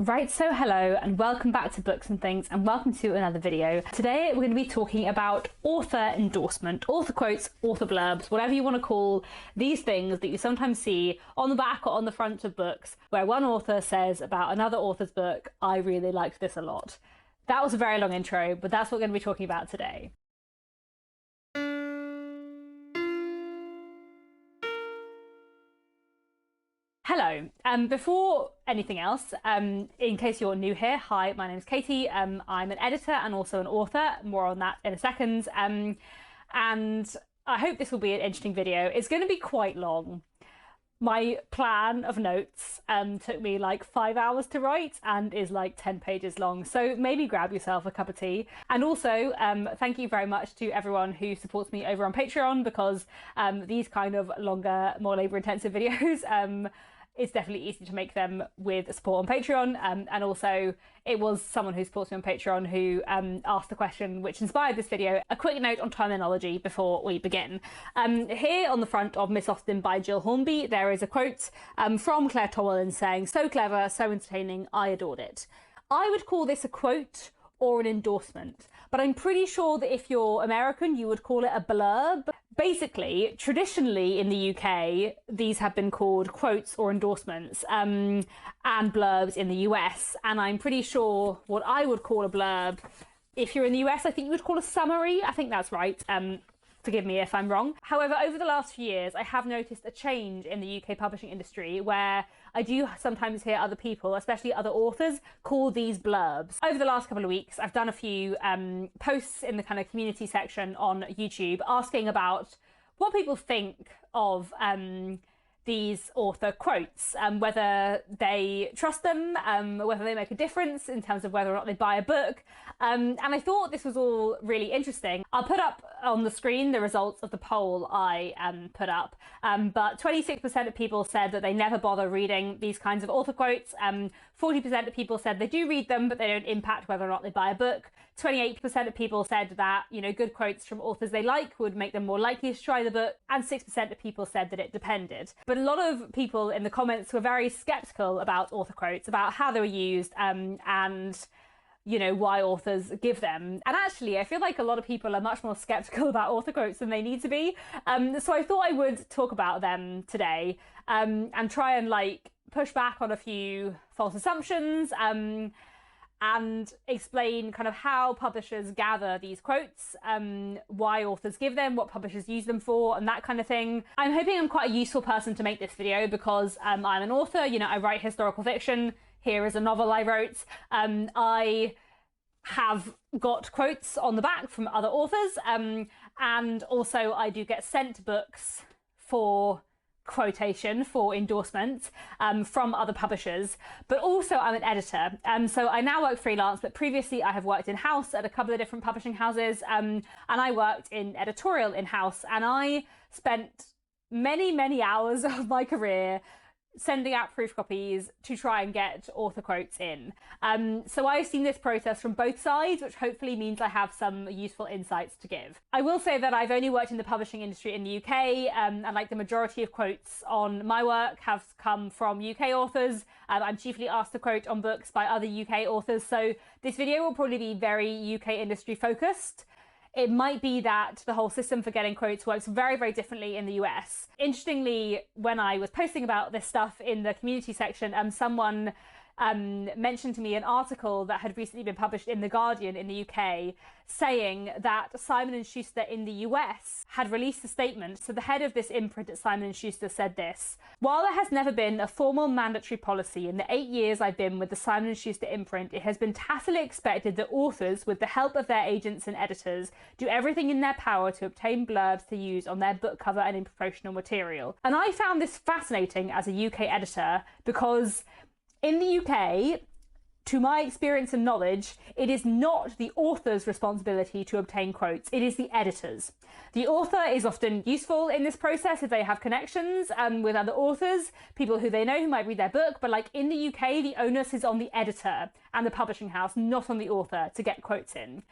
Right, so hello and welcome back to Books and Things and welcome to another video. Today we're going to be talking about author endorsement, author quotes, author blurbs, whatever you want to call these things that you sometimes see on the back or on the front of books where one author says about another author's book, I really liked this a lot. That was a very long intro, but that's what we're going to be talking about today. Hello. Before anything else, in case you're new here, hi, my name is Katie. I'm an editor and also an author. More on that in a second. And I hope this will be an interesting video. It's going to be quite long. My plan of notes took me like 5 hours to write and is like 10 pages long. So maybe grab yourself a cup of tea. And also, thank you very much to everyone who supports me over on Patreon, because these kind of longer, more labour-intensive videos, it's definitely easy to make them with support on Patreon. And also it was someone who supports me on Patreon who asked the question which inspired this video. A quick note on terminology before we begin. Here on the front of Miss Austen by Jill Hornby, there is a quote from Claire Tomlin saying, "So clever, so entertaining, I adored it." I would call this a quote or an endorsement, but I'm pretty sure that if you're American, you would call it a blurb. Basically, traditionally in the UK, these have been called quotes or endorsements, and blurbs in the US. And I'm pretty sure what I would call a blurb, if you're in the US, I think you would call a summary. I think that's right. Forgive me if I'm wrong. However, over the last few years, I have noticed a change in the UK publishing industry where I do sometimes hear other people, especially other authors, call these blurbs. Over the last couple of weeks, I've done a few posts in the kind of community section on YouTube asking about what people think of these author quotes, whether they trust them, whether they make a difference in terms of whether or not they buy a book. And I thought this was all really interesting. I'll put up on the screen the results of the poll I put up, but 26% of people said that they never bother reading these kinds of author quotes. 40% of people said they do read them, but they don't impact whether or not they buy a book. 28% of people said that, you know, good quotes from authors they like would make them more likely to try the book, and 6% of people said that it depended. But a lot of people in the comments were very skeptical about author quotes, about how they were used, and you know, why authors give them. And actually, I feel like a lot of people are much more skeptical about author quotes than they need to be. So I thought I would talk about them today, and try and like push back on a few false assumptions, and explain kind of how publishers gather these quotes, why authors give them, what publishers use them for, and that kind of thing. I'm hoping I'm quite a useful person to make this video because I'm an author, you know, I write historical fiction. Here is a novel I wrote. I have got quotes on the back from other authors, and also I do get sent books for quotation, for endorsement, from other publishers, but also I'm an editor. So I now work freelance, but previously I have worked in-house at a couple of different publishing houses, and I worked in editorial in-house, and I spent many, many hours of my career sending out proof copies to try and get author quotes in. So I've seen this process from both sides, which hopefully means I have some useful insights to give. I will say that I've only worked in the publishing industry in the UK, and like the majority of quotes on my work have come from UK authors. I'm chiefly asked to quote on books by other UK authors, so this video will probably be very UK industry focused. It might be that the whole system for getting quotes works very, very differently in the US. Interestingly, when I was posting about this stuff in the community section, someone mentioned to me an article that had recently been published in The Guardian in the UK saying that Simon & Schuster in the US had released a statement. So the head of this imprint at Simon & Schuster said this: "While there has never been a formal mandatory policy in the 8 years I've been with the Simon & Schuster imprint, it has been tacitly expected that authors, with the help of their agents and editors, do everything in their power to obtain blurbs to use on their book cover and in promotional material." And I found this fascinating as a UK editor because in the UK, to my experience and knowledge, it is not the author's responsibility to obtain quotes, it is the editor's. The author is often useful in this process if they have connections with other authors, people who they know who might read their book, but like in the UK, the onus is on the editor and the publishing house, not on the author, to get quotes in.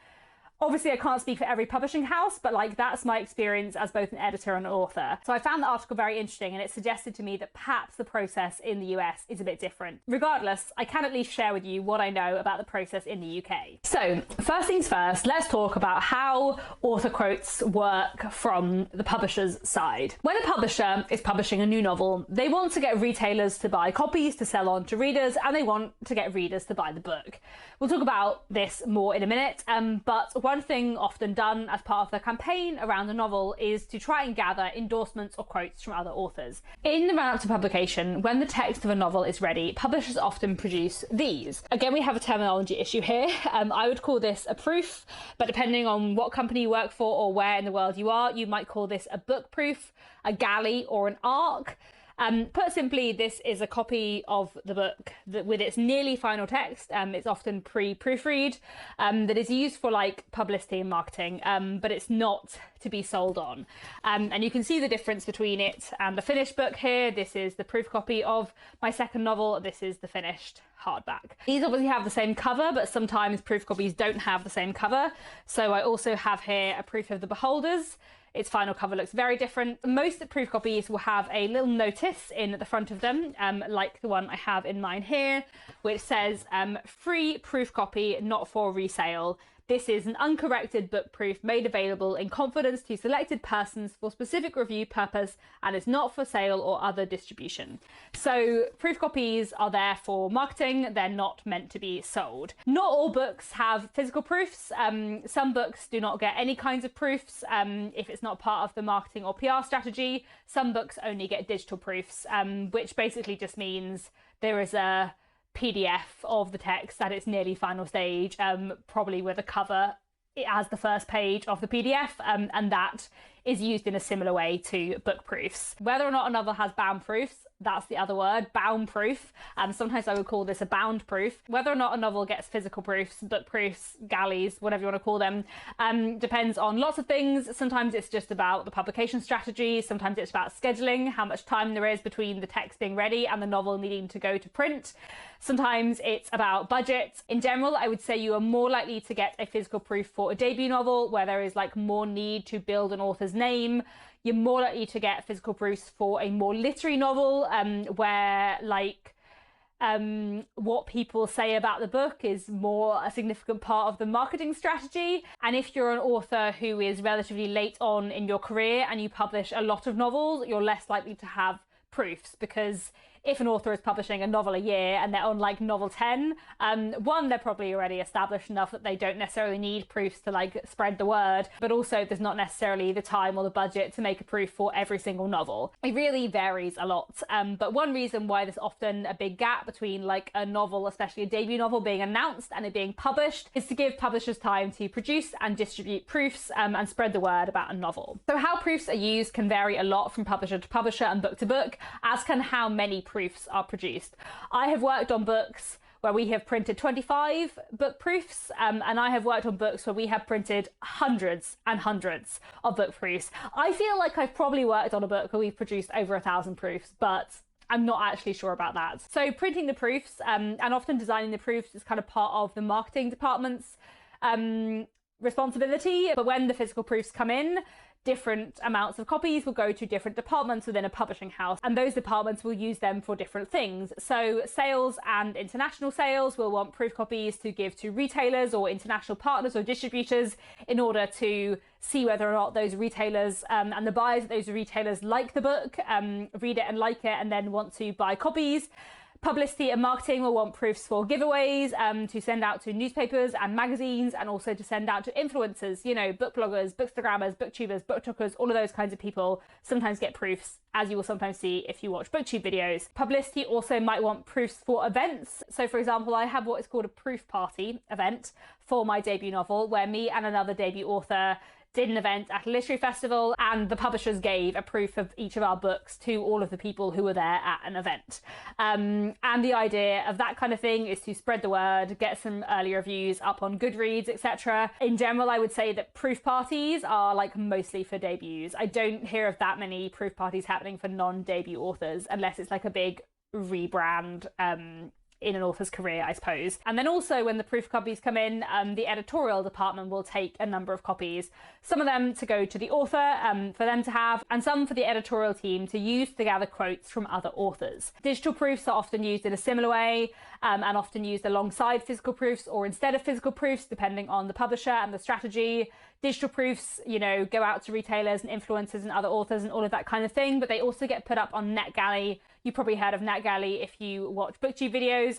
Obviously, I can't speak for every publishing house, but like that's my experience as both an editor and an author. So I found the article very interesting, and it suggested to me that perhaps the process in the US is a bit different. Regardless, I can at least share with you what I know about the process in the UK. So first things first, let's talk about how author quotes work from the publisher's side. When a publisher is publishing a new novel, they want to get retailers to buy copies to sell on to readers, and they want to get readers to buy the book. We'll talk about this more in a minute, but one thing often done as part of the campaign around a novel is to try and gather endorsements or quotes from other authors. In the run-up to publication, when the text of a novel is ready, publishers often produce these. Again, we have a terminology issue here. I would call this a proof, but depending on what company you work for or where in the world you are, you might call this a book proof, a galley, or an arc. Put simply, this is a copy of the book that, with its nearly final text, it's often pre-proofread, that is used for like publicity and marketing, but it's not to be sold on. And you can see the difference between it and the finished book here. This is the proof copy of my second novel. This is the finished hardback. These obviously have the same cover, but sometimes proof copies don't have the same cover. So I also have here a proof of The Beholders. Its final cover looks very different. Most proof copies will have a little notice in the front of them, like the one I have in mine here, which says free proof copy, not for resale. This is an uncorrected book proof made available in confidence to selected persons for specific review purpose and is not for sale or other distribution. So proof copies are there for marketing, they're not meant to be sold. Not all books have physical proofs. Some books do not get any kinds of proofs if it's not part of the marketing or PR strategy. Some books only get digital proofs, which basically just means there is a PDF of the text at its nearly final stage, probably with a cover as the first page of the PDF, and that is used in a similar way to book proofs. Whether or not a novel has bound proofs, that's the other word, bound proof. Sometimes I would call this a bound proof. Whether or not a novel gets physical proofs, book proofs, galleys, whatever you want to call them, depends on lots of things. Sometimes it's just about the publication strategy. Sometimes it's about scheduling, how much time there is between the text being ready and the novel needing to go to print. Sometimes it's about budget. In general, I would say you are more likely to get a physical proof for a debut novel where there is like more need to build an author's name. You're more likely to get physical proofs for a more literary novel where like what people say about the book is more a significant part of the marketing strategy. And if you're an author who is relatively late on in your career and you publish a lot of novels, you're less likely to have proofs, because if an author is publishing a novel a year and they're on like novel 10, one, they're probably already established enough that they don't necessarily need proofs to like spread the word, but also there's not necessarily the time or the budget to make a proof for every single novel. It really varies a lot. But one reason why there's often a big gap between like a novel, especially a debut novel, being announced and it being published is to give publishers time to produce and distribute proofs and spread the word about a novel. So how proofs are used can vary a lot from publisher to publisher and book to book, as can how many proofs are produced. I have worked on books where we have printed 25 book proofs, and I have worked on books where we have printed hundreds and hundreds of book proofs. I feel like I've probably worked on a book where we've produced over 1,000 proofs, but I'm not actually sure about that. So printing the proofs and often designing the proofs is kind of part of the marketing department's responsibility. But when the physical proofs come in, different amounts of copies will go to different departments within a publishing house, and those departments will use them for different things. So sales and international sales will want proof copies to give to retailers or international partners or distributors in order to see whether or not those retailers and the buyers of those retailers like the book, read it and like it, and then want to buy copies. Publicity and marketing will want proofs for giveaways to send out to newspapers and magazines, and also to send out to influencers, you know, book bloggers, bookstagrammers, booktubers, booktalkers, all of those kinds of people sometimes get proofs, as you will sometimes see if you watch booktube videos. Publicity also might want proofs for events. So for example, I have what is called a proof party event for my debut novel, where me and another debut author did an event at a literary festival, and the publishers gave a proof of each of our books to all of the people who were there at an event. And the idea of that kind of thing is to spread the word, get some early reviews up on Goodreads, etc. In general, I would say that proof parties are like mostly for debuts. I don't hear of that many proof parties happening for non-debut authors, unless it's like a big rebrand in an author's career, I suppose. And then also when the proof copies come in, the editorial department will take a number of copies, some of them to go to the author for them to have, and some for the editorial team to use to gather quotes from other authors. Digital proofs are often used in a similar way, and often used alongside physical proofs or instead of physical proofs, depending on the publisher and the strategy. Digital proofs, you know, go out to retailers and influencers and other authors and all of that kind of thing, but they also get put up on NetGalley. You probably heard of NetGalley if you watch BookTube videos.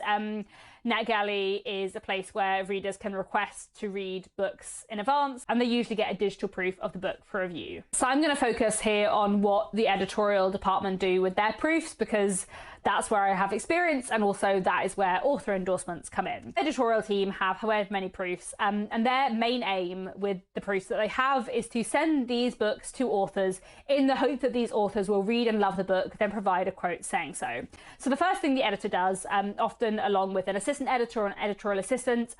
NetGalley is a place where readers can request to read books in advance, and they usually get a digital proof of the book for review. So I'm going to focus here on what the editorial department do with their proofs, because that's where I have experience, and also that is where author endorsements come in. The editorial team have however many proofs, and their main aim with the proofs that they have is to send these books to authors in the hope that these authors will read and love the book, then provide a quote saying so. So the first thing the editor does, often along with an assistant editor or an editorial assistant,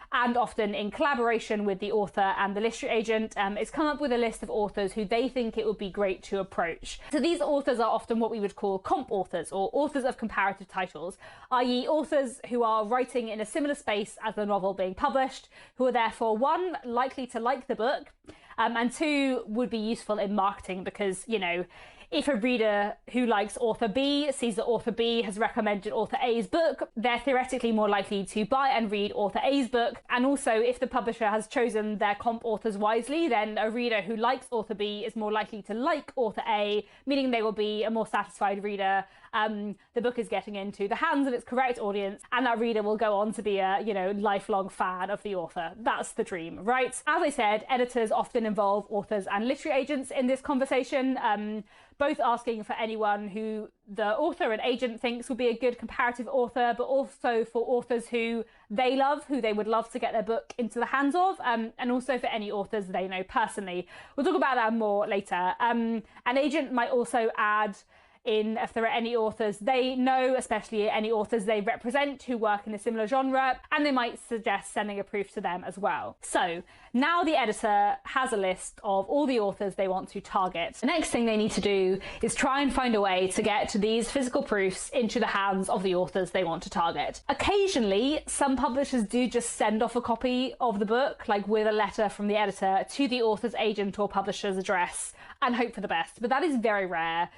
and often in collaboration with the author and the literary agent, is come up with a list of authors who they think it would be great to approach. So these authors are often what we would call comp authors, or authors of comparative titles, i.e. authors who are writing in a similar space as the novel being published, who are therefore, one, likely to like the book, and two, would be useful in marketing because, you know, if a reader who likes author B sees that author B has recommended author A's book, they're theoretically more likely to buy and read author A's book. And also, if the publisher has chosen their comp authors wisely, then a reader who likes author B is more likely to like author A, meaning they will be a more satisfied reader. The book is getting into the hands of its correct audience, and that reader will go on to be a, you know, lifelong fan of the author. That's the dream, right? As I said, editors often involve authors and literary agents in this conversation, both asking for anyone who the author and agent thinks would be a good comparative author, but also for authors who they love, who they would love to get their book into the hands of, and also for any authors they know personally. We'll talk about that more later. An agent might also add in if there are any authors they know, especially any authors they represent who work in a similar genre, and they might suggest sending a proof to them as well. So now the editor has a list of all the authors they want to target. The next thing they need to do is try and find a way to get these physical proofs into the hands of the authors they want to target. Occasionally, some publishers do just send off a copy of the book, like with a letter from the editor, to the author's agent or publisher's address and hope for the best, but that is very rare.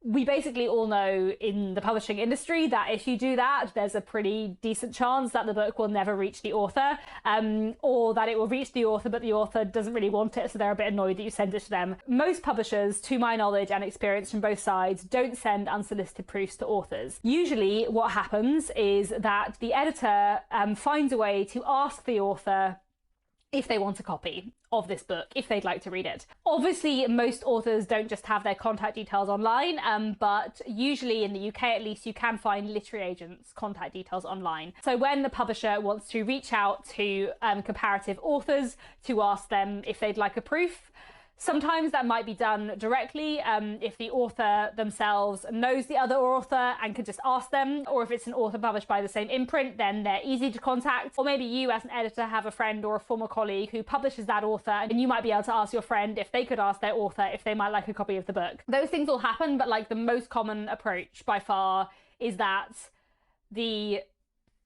We basically all know in the publishing industry that if you do that, there's a pretty decent chance that the book will never reach the author, or that it will reach the author, but the author doesn't really want it, so they're a bit annoyed that you send it to them. Most publishers, to my knowledge and experience from both sides, don't send unsolicited proofs to authors. Usually what happens is that the editor finds a way to ask the author if they want a copy of this book, if they'd like to read it. Obviously, most authors don't just have their contact details online, but usually in the UK at least, you can find literary agents' contact details online. So when the publisher wants to reach out to comparative authors to ask them if they'd like a proof, sometimes that might be done directly if the author themselves knows the other author and can just ask them, or if it's an author published by the same imprint, then they're easy to contact. Or maybe you as an editor have a friend or a former colleague who publishes that author, and you might be able to ask your friend if they could ask their author if they might like a copy of the book. Those things will happen, but like the most common approach by far is that the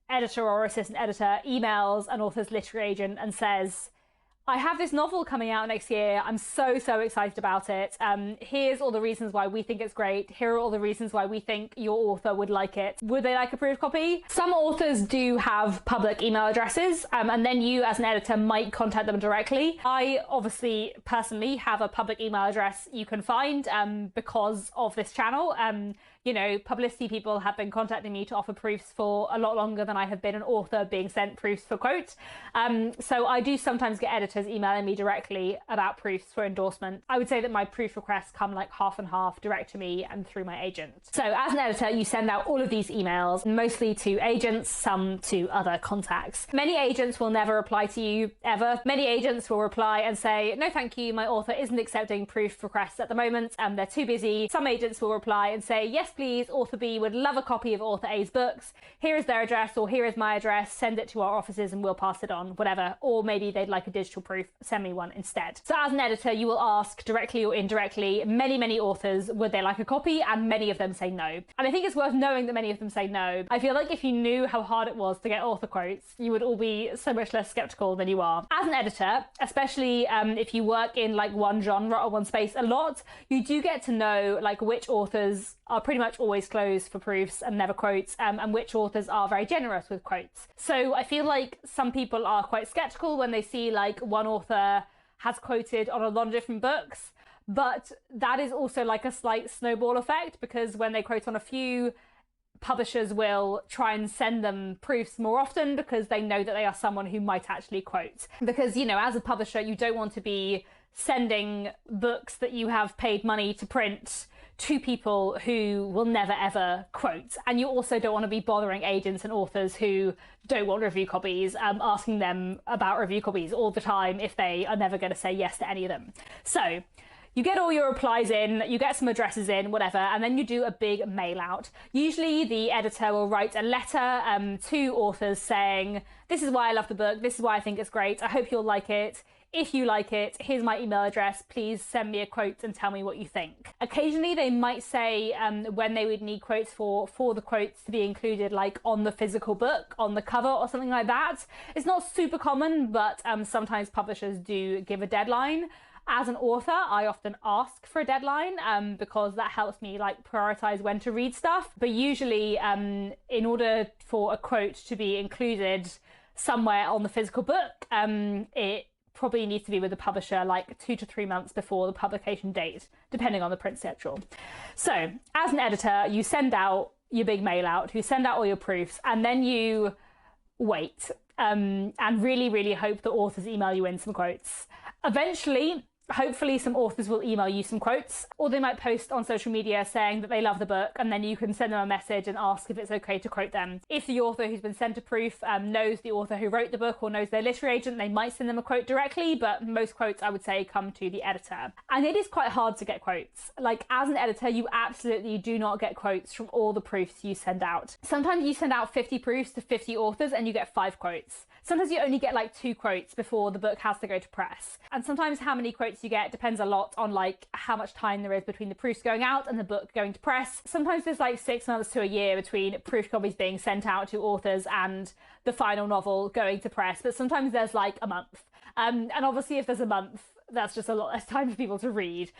editor or assistant editor emails an author's literary agent and says, I have this novel coming out next year. I'm so excited about it. Here's all the reasons why we think it's great. Here are all the reasons why we think your author would like it. Would they like a proof copy? Some authors do have public email addresses, and then you as an editor might contact them directly. I obviously personally have a public email address you can find because of this channel. You know, publicity people have been contacting me to offer proofs for a lot longer than I have been an author being sent proofs for quote. So I do sometimes get editors emailing me directly about proofs for endorsement. I would say that my proof requests come like half and half, direct to me and through my agent. So as an editor, you send out all of these emails, mostly to agents, some to other contacts. Many agents will never reply to you, ever. Many agents will reply and say, no thank you, my author isn't accepting proof requests at the moment, they're too busy. Some agents will reply and say, yes please, author B would love a copy of author A's books. Here is their address, or here is my address. Send it to our offices and we'll pass it on, whatever. Or maybe they'd like a digital proof. Send me one instead. So as an editor, you will ask directly or indirectly many authors would they like a copy, and many of them say no. And I think it's worth knowing that many of them say no. I feel like if you knew how hard it was to get author quotes, you would all be so much less skeptical than you are. As an editor, especially if you work in like one genre or one space a lot, you do get to know like which authors are pretty much always closed for proofs and never quotes, and which authors are very generous with quotes. So I feel like some people are quite skeptical when they see like one author has quoted on a lot of different books, but that is also like a slight snowball effect, because when they quote on a few, publishers will try and send them proofs more often because they know that they are someone who might actually quote. Because, you know, as a publisher, you don't want to be sending books that you have paid money to print to people who will never ever quote. And you also don't want to be bothering agents and authors who don't want review copies, asking them about review copies all the time if they are never going to say yes to any of them. So you get all your replies in, you get some addresses in, whatever, and then you do a big mail out. Usually the editor will write a letter to authors saying, this is why I love the book, this is why I think it's great, I hope you'll like it. If you like it, here's my email address, please send me a quote and tell me what you think. Occasionally they might say when they would need quotes for the quotes to be included like on the physical book, on the cover or something like that. It's not super common, but sometimes publishers do give a deadline. As an author, I often ask for a deadline because that helps me like prioritize when to read stuff. But usually in order for a quote to be included somewhere on the physical book, it probably needs to be with the publisher like 2 to 3 months before the publication date, depending on the print schedule. So as an editor, you send out your big mail out, you send out all your proofs, and then you wait and really hope that authors email you in some quotes. Eventually, hopefully some authors will email you some quotes, or they might post on social media saying that they love the book, and then you can send them a message and ask if it's okay to quote them. If the author who's been sent a proof knows the author who wrote the book or knows their literary agent, they might send them a quote directly, but most quotes, I would say, come to the editor. And it is quite hard to get quotes. Like, as an editor, you absolutely do not get quotes from all the proofs you send out. Sometimes you send out 50 proofs to 50 authors and you get 5 quotes. Sometimes you only get like 2 quotes before the book has to go to press. And sometimes how many quotes you get depends a lot on like how much time there is between the proofs going out and the book going to press. Sometimes there's like 6 months to a year between proof copies being sent out to authors and the final novel going to press, but sometimes there's like a month. And obviously if there's a month, that's just a lot less time for people to read.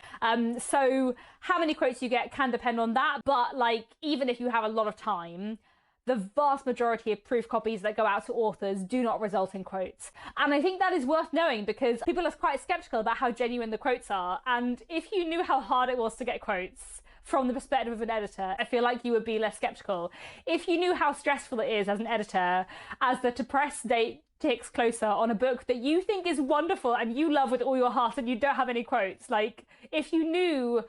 So how many quotes you get can depend on that, but like even if you have a lot of time, the vast majority of proof copies that go out to authors do not result in quotes. And I think that is worth knowing because people are quite skeptical about how genuine the quotes are. And if you knew how hard it was to get quotes from the perspective of an editor, I feel like you would be less skeptical. If you knew how stressful it is as an editor, as the to press date ticks closer on a book that you think is wonderful and you love with all your heart and you don't have any quotes, like if you knew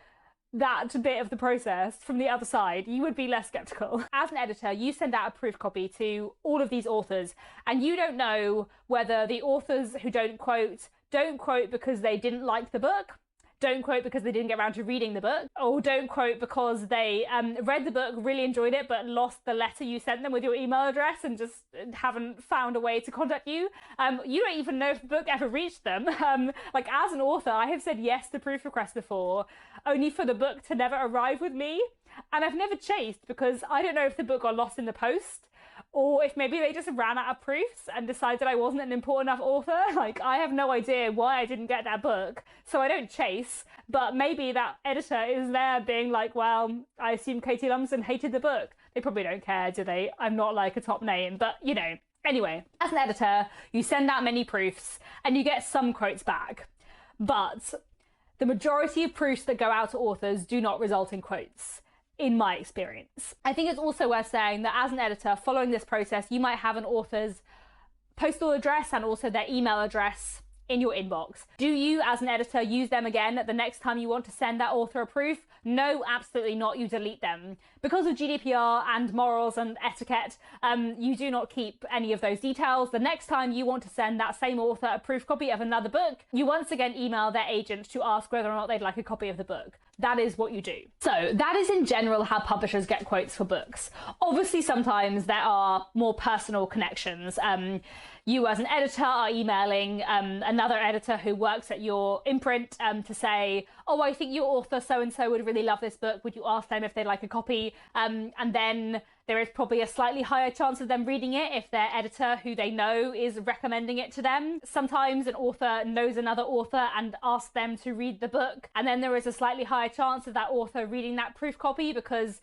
that bit of the process from the other side, you would be less skeptical. As an editor, you send out a proof copy to all of these authors, and you don't know whether the authors who don't quote because they didn't like the book, don't quote because they didn't get around to reading the book, or don't quote because they read the book, really enjoyed it, but lost the letter you sent them with your email address and just haven't found a way to contact you. You don't even know if the book ever reached them. Like as an author, I have said yes to proof requests before, only for the book to never arrive with me. And I've never chased because I don't know if the book got lost in the post, or if maybe they just ran out of proofs and decided I wasn't an important enough author. Like, I have no idea why I didn't get that book, so I don't chase. But maybe that editor is there being like, well, I assume Katie Lumsden hated the book. They probably don't care, do they? I'm not like a top name, but you know. Anyway, as an editor, you send out many proofs and you get some quotes back. But the majority of proofs that go out to authors do not result in quotes, in my experience. I think it's also worth saying that as an editor, following this process, you might have an author's postal address and also their email address in your inbox. Do you, as an editor, use them again the next time you want to send that author a proof? No, absolutely not. You delete them. Because of GDPR and morals and etiquette, you do not keep any of those details. The next time you want to send that same author a proof copy of another book, you once again email their agent to ask whether or not they'd like a copy of the book. that is what you do. So that is in general how publishers get quotes for books. Obviously, sometimes there are more personal connections. You as an editor are emailing another editor who works at your imprint to say, oh, I think your author so-and-so would really love this book. Would you ask them if they'd like a copy? And then there is probably a slightly higher chance of them reading it if their editor, who they know, is recommending it to them. Sometimes an author knows another author and asks them to read the book, and then there is a slightly higher chance of that author reading that proof copy because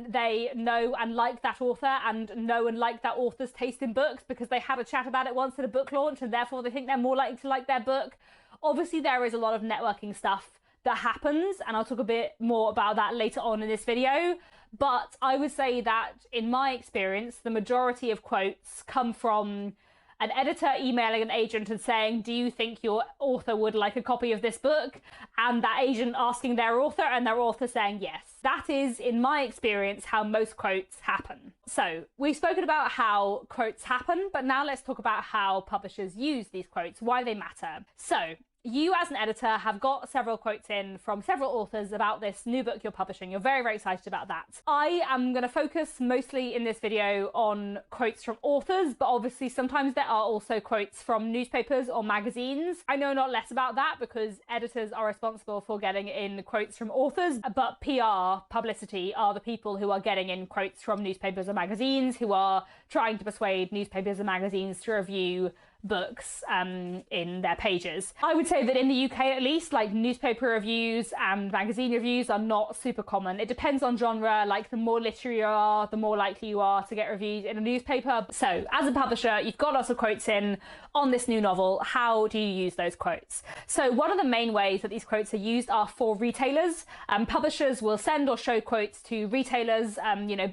they know and like that author and know and like that author's taste in books because they had a chat about it once at a book launch, and therefore they think they're more likely to like their book. Obviously, there is a lot of networking stuff that happens, and I'll talk a bit more about that later on in this video. But I would say that in my experience, the majority of quotes come from an editor emailing an agent and saying, do you think your author would like a copy of this book? And that agent asking their author and their author saying yes. That is, in my experience, how most quotes happen. So we've spoken about how quotes happen, but now let's talk about how publishers use these quotes, why they matter. So you as an editor have got several quotes in from several authors about this new book you're publishing. You're very, very excited about that. I am going to focus mostly in this video on quotes from authors, but obviously sometimes there are also quotes from newspapers or magazines. I know not less about that because editors are responsible for getting in quotes from authors, but PR, publicity, are the people who are getting in quotes from newspapers or magazines, who are trying to persuade newspapers and magazines to review books in their pages. I would say that in the UK at least, like newspaper reviews and magazine reviews are not super common. It depends on genre. Like the more literary you are, the more likely you are to get reviewed in a newspaper. So as a publisher, you've got lots of quotes in on this new novel. How do you use those quotes? So one of the main ways that these quotes are used are for retailers. Publishers will send or show quotes to retailers,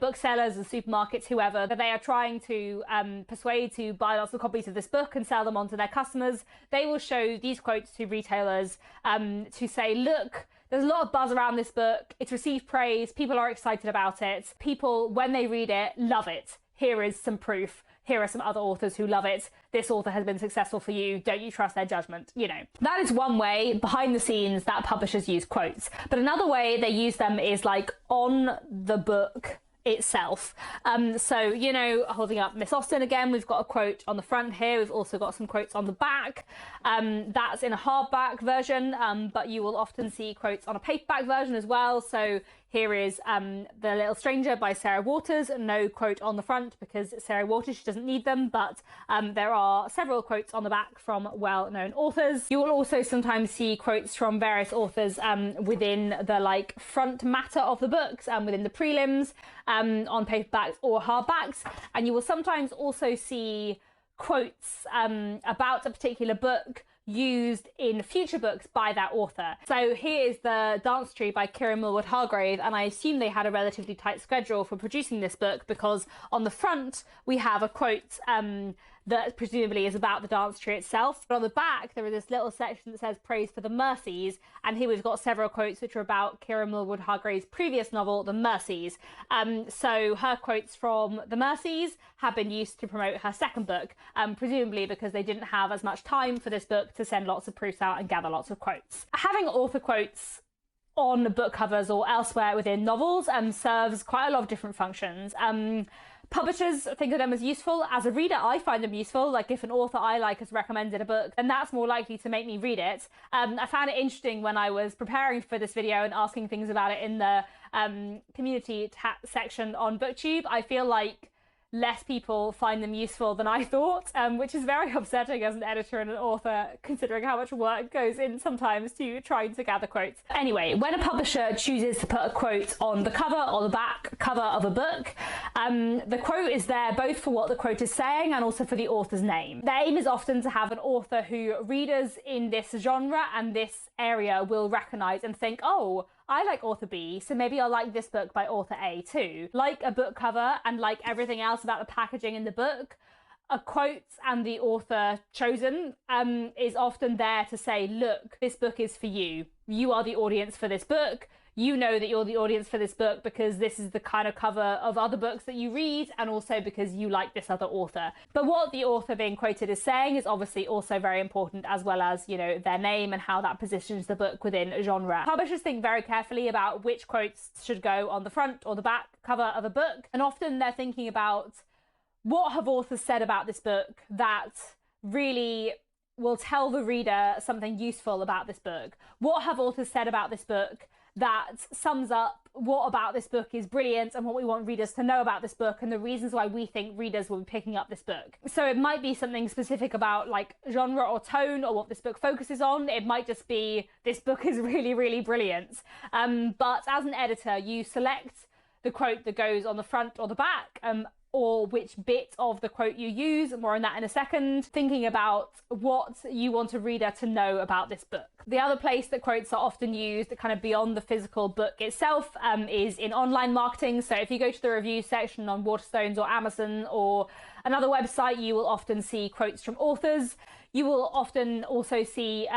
booksellers and supermarkets, whoever, that they are trying to persuade to buy lots of copies of this book and sell them on to their customers. They will show these quotes to retailers to say, look, there's a lot of buzz around this book. It's received praise. People are excited about it. People, when they read it, love it. Here is some proof. Here are some other authors who love it. This author has been successful for you. Don't you trust their judgment? That is one way behind the scenes that publishers use quotes. But another way they use them is like on the book itself. Holding up Miss Austen again, we've got a quote on the front here. We've also got some quotes on the back. That's in a hardback version, but you will often see quotes on a paperback version as well. So here is The Little Stranger by Sarah Waters. No quote on the front because Sarah Waters, she doesn't need them, but there are several quotes on the back from well-known authors. You will also sometimes see quotes from various authors within the front matter of the books, within the prelims, on paperbacks or hardbacks. And you will sometimes also see quotes about a particular book used in future books by that author. So here's The Dance Tree by Kieran Millward Hargrave, and I assume they had a relatively tight schedule for producing this book because on the front we have a quote that presumably is about the dance tree itself. But on the back, there is this little section that says praise for the Mercies. And here we've got several quotes which are about Kieran Millward Hargrave's previous novel, The Mercies. So her quotes from The Mercies have been used to promote her second book, presumably because they didn't have as much time for this book to send lots of proofs out and gather lots of quotes. Having author quotes on book covers or elsewhere within novels serves quite a lot of different functions. Publishers think of them as useful. As a reader, I find them useful. Like if an author I like has recommended a book, then that's more likely to make me read it. I found it interesting when I was preparing for this video and asking things about it in the community section on BookTube. I feel like less people find them useful than I thought, which is very upsetting as an editor and an author, considering how much work goes in sometimes to trying to gather quotes. Anyway, when a publisher chooses to put a quote on the cover or the back cover of a book, the quote is there both for what the quote is saying and also for the author's name. The aim is often to have an author who readers in this genre and this area will recognise and think, oh, I like author B, so maybe I'll like this book by author A too. Like a book cover and like everything else about the packaging in the book, a quote and the author chosen is often there to say, look, this book is for you. You are the audience for this book. you know that you're the audience for this book because this is the kind of cover of other books that you read, and also because you like this other author. But what the author being quoted is saying is obviously also very important, as well as, you know, their name and how that positions the book within a genre. Publishers think very carefully about which quotes should go on the front or the back cover of a book, and often they're thinking about what have authors said about this book that really will tell the reader something useful about this book. What have authors said about this book that sums up what about this book is brilliant and what we want readers to know about this book and the reasons why we think readers will be picking up this book. So it might be something specific about like genre or tone or what this book focuses on. It might just be this book is really, really brilliant. But as an editor, you select the quote that goes on the front or the back, or which bit of the quote you use, more on that in a second, thinking about what you want a reader to know about this book. The other place that quotes are often used, kind of beyond the physical book itself, is in online marketing. So if you go to the review section on Waterstones or Amazon or another website, you will often see quotes from authors. You will often also see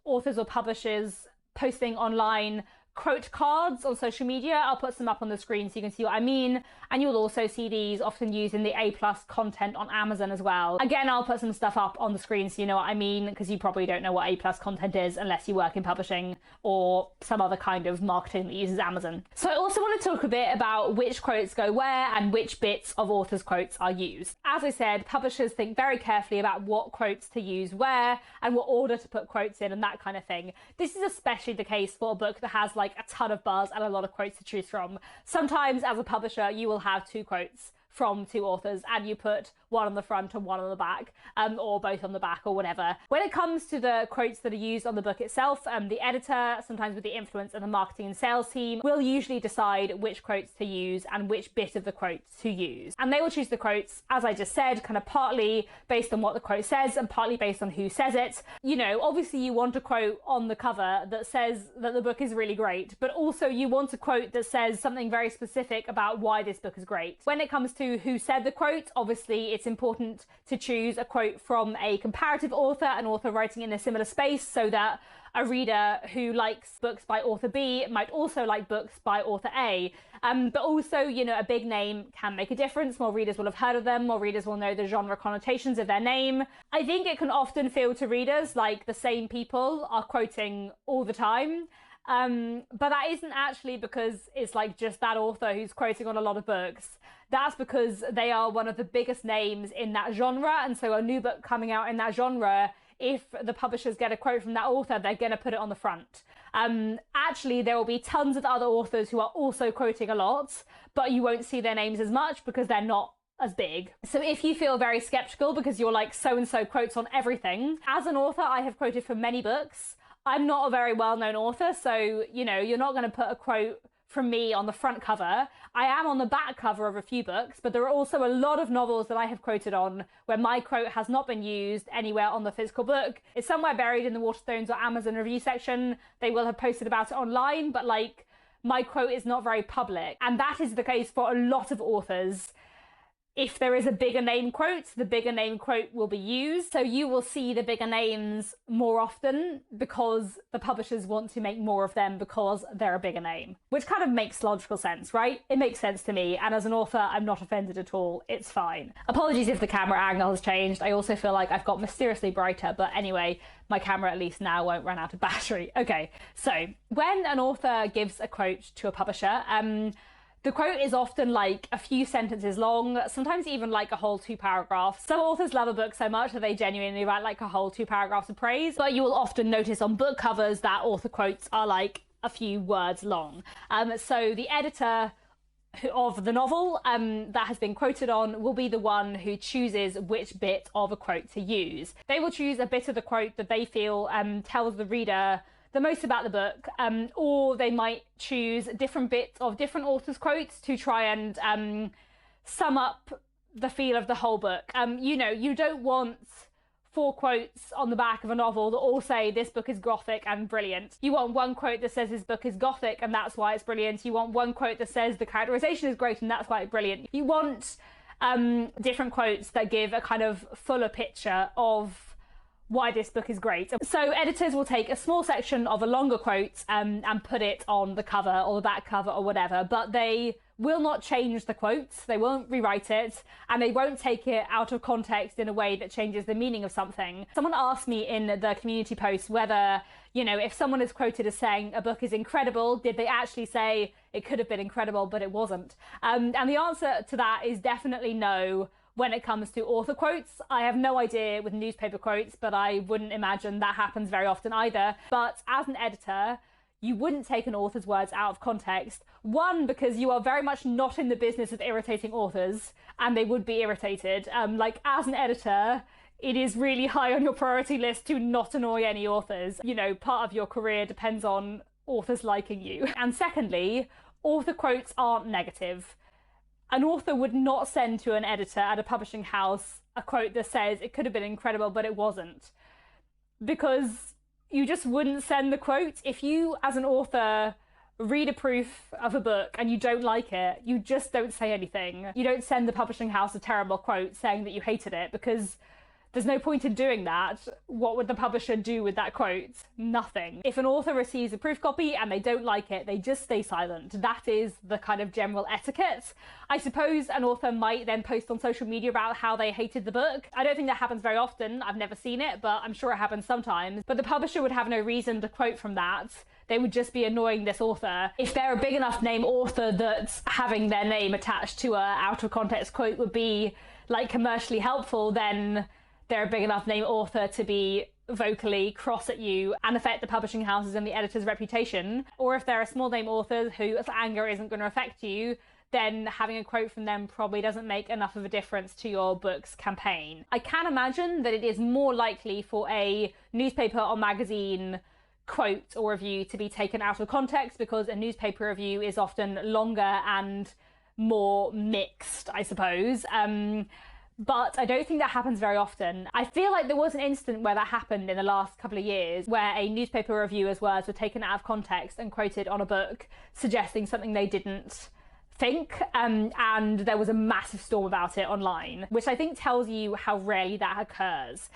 authors or publishers posting online quote cards on social media. I'll put some up on the screen so you can see what I mean. And you'll also see these often used in the A+ content on Amazon as well. Again, I'll put some stuff up on the screen so you know what I mean, because you probably don't know what A+ content is unless you work in publishing or some other kind of marketing that uses Amazon. So I also want to talk a bit about which quotes go where and which bits of authors' quotes are used. As I said, publishers think very carefully about what quotes to use where and what order to put quotes in and that kind of thing. This is especially the case for a book that has like a ton of buzz and a lot of quotes to choose from. Sometimes as a publisher you will have 2 quotes from 2 authors and you put one on the front and one on the back, or both on the back or whatever. When it comes to the quotes that are used on the book itself, the editor, sometimes with the influence of the marketing and sales team, will usually decide which quotes to use and which bit of the quote to use. And they will choose the quotes, as I just said, kind of partly based on what the quote says and partly based on who says it. You know, obviously you want a quote on the cover that says that the book is really great, but also you want a quote that says something very specific about why this book is great. When it comes to who said the quote, obviously it's important to choose a quote from a comparative author, an author writing in a similar space, so that a reader who likes books by author B might also like books by author A. But also, you know, a big name can make a difference. More readers will have heard of them, more readers will know the genre connotations of their name. I think it can often feel to readers like the same people are quoting all the time. But that isn't actually because it's like just that author who's quoting on a lot of books. That's because they are one of the biggest names in that genre, and so a new book coming out in that genre, if the publishers get a quote from that author, they're going to put it on the front. Actually, there will be tons of other authors who are also quoting a lot, but you won't see their names as much because they're not as big. So if you feel very skeptical because you're like so-and-so quotes on everything, as an author, I have quoted from many books. I'm not a very well-known author, so, you know, you're not going to put a quote from me on the front cover. I am on the back cover of a few books, but there are also a lot of novels that I have quoted on where my quote has not been used anywhere on the physical book. It's somewhere buried in the Waterstones or Amazon review section. They will have posted about it online, but like my quote is not very public. And that is the case for a lot of authors. If there is a bigger name quote, the bigger name quote will be used. So you will see the bigger names more often because the publishers want to make more of them because they're a bigger name, which kind of makes logical sense, right? It makes sense to me. And as an author, I'm not offended at all. It's fine. Apologies if the camera angle has changed. I also feel like I've got mysteriously brighter, but anyway, my camera at least now won't run out of battery. Okay, so when an author gives a quote to a publisher, the quote is often like a few sentences long, sometimes even like a whole 2 paragraphs. Some authors love a book so much that they genuinely write like a whole 2 paragraphs of praise, but you will often notice on book covers that author quotes are like a few words long. So the editor of the novel that has been quoted on will be the one who chooses which bit of a quote to use. They will choose a bit of the quote that they feel tells the reader the most about the book, or they might choose different bits of different authors' quotes to try and sum up the feel of the whole book. You know, you don't want 4 quotes on the back of a novel that all say this book is gothic and brilliant. You want one quote that says this book is gothic and that's why it's brilliant. You want one quote that says the characterization is great and that's why it's brilliant. You want different quotes that give a kind of fuller picture of why this book is great. So editors will take a small section of a longer quote and put it on the cover or the back cover or whatever, but they will not change the quotes, they won't rewrite it, and they won't take it out of context in a way that changes the meaning of something. Someone asked me in the community post whether, you know, if someone is quoted as saying a book is incredible, did they actually say it could have been incredible but it wasn't? And the answer to that is definitely no. When it comes to author quotes, I have no idea with newspaper quotes, but I wouldn't imagine that happens very often either. But as an editor, you wouldn't take an author's words out of context. One, because you are very much not in the business of irritating authors, and they would be irritated. Like, as an editor, it is really high on your priority list to not annoy any authors. You know, part of your career depends on authors liking you. And secondly, author quotes aren't negative. An author would not send to an editor at a publishing house a quote that says it could have been incredible, but it wasn't. Because you just wouldn't send the quote. If you, as an author, read a proof of a book and you don't like it, you just don't say anything. You don't send the publishing house a terrible quote saying that you hated it, because there's no point in doing that. What would the publisher do with that quote? Nothing. If an author receives a proof copy and they don't like it, they just stay silent. That is the kind of general etiquette. I suppose an author might then post on social media about how they hated the book. I don't think that happens very often. I've never seen it, but I'm sure it happens sometimes. But the publisher would have no reason to quote from that. They would just be annoying this author. If they're a big enough name author that having their name attached to a out of context quote would be like commercially helpful, then they're a big enough name author to be vocally cross at you and affect the publishing houses and the editor's reputation. Or if they're a small name author whose anger isn't going to affect you, then having a quote from them probably doesn't make enough of a difference to your book's campaign. I can imagine that it is more likely for a newspaper or magazine quote or review to be taken out of context, because a newspaper review is often longer and more mixed, I suppose. But I don't think that happens very often. I feel like there was an incident where that happened in the last couple of years, where a newspaper reviewer's words were taken out of context and quoted on a book, suggesting something they didn't think, and there was a massive storm about it online, which I think tells you how rarely that occurs.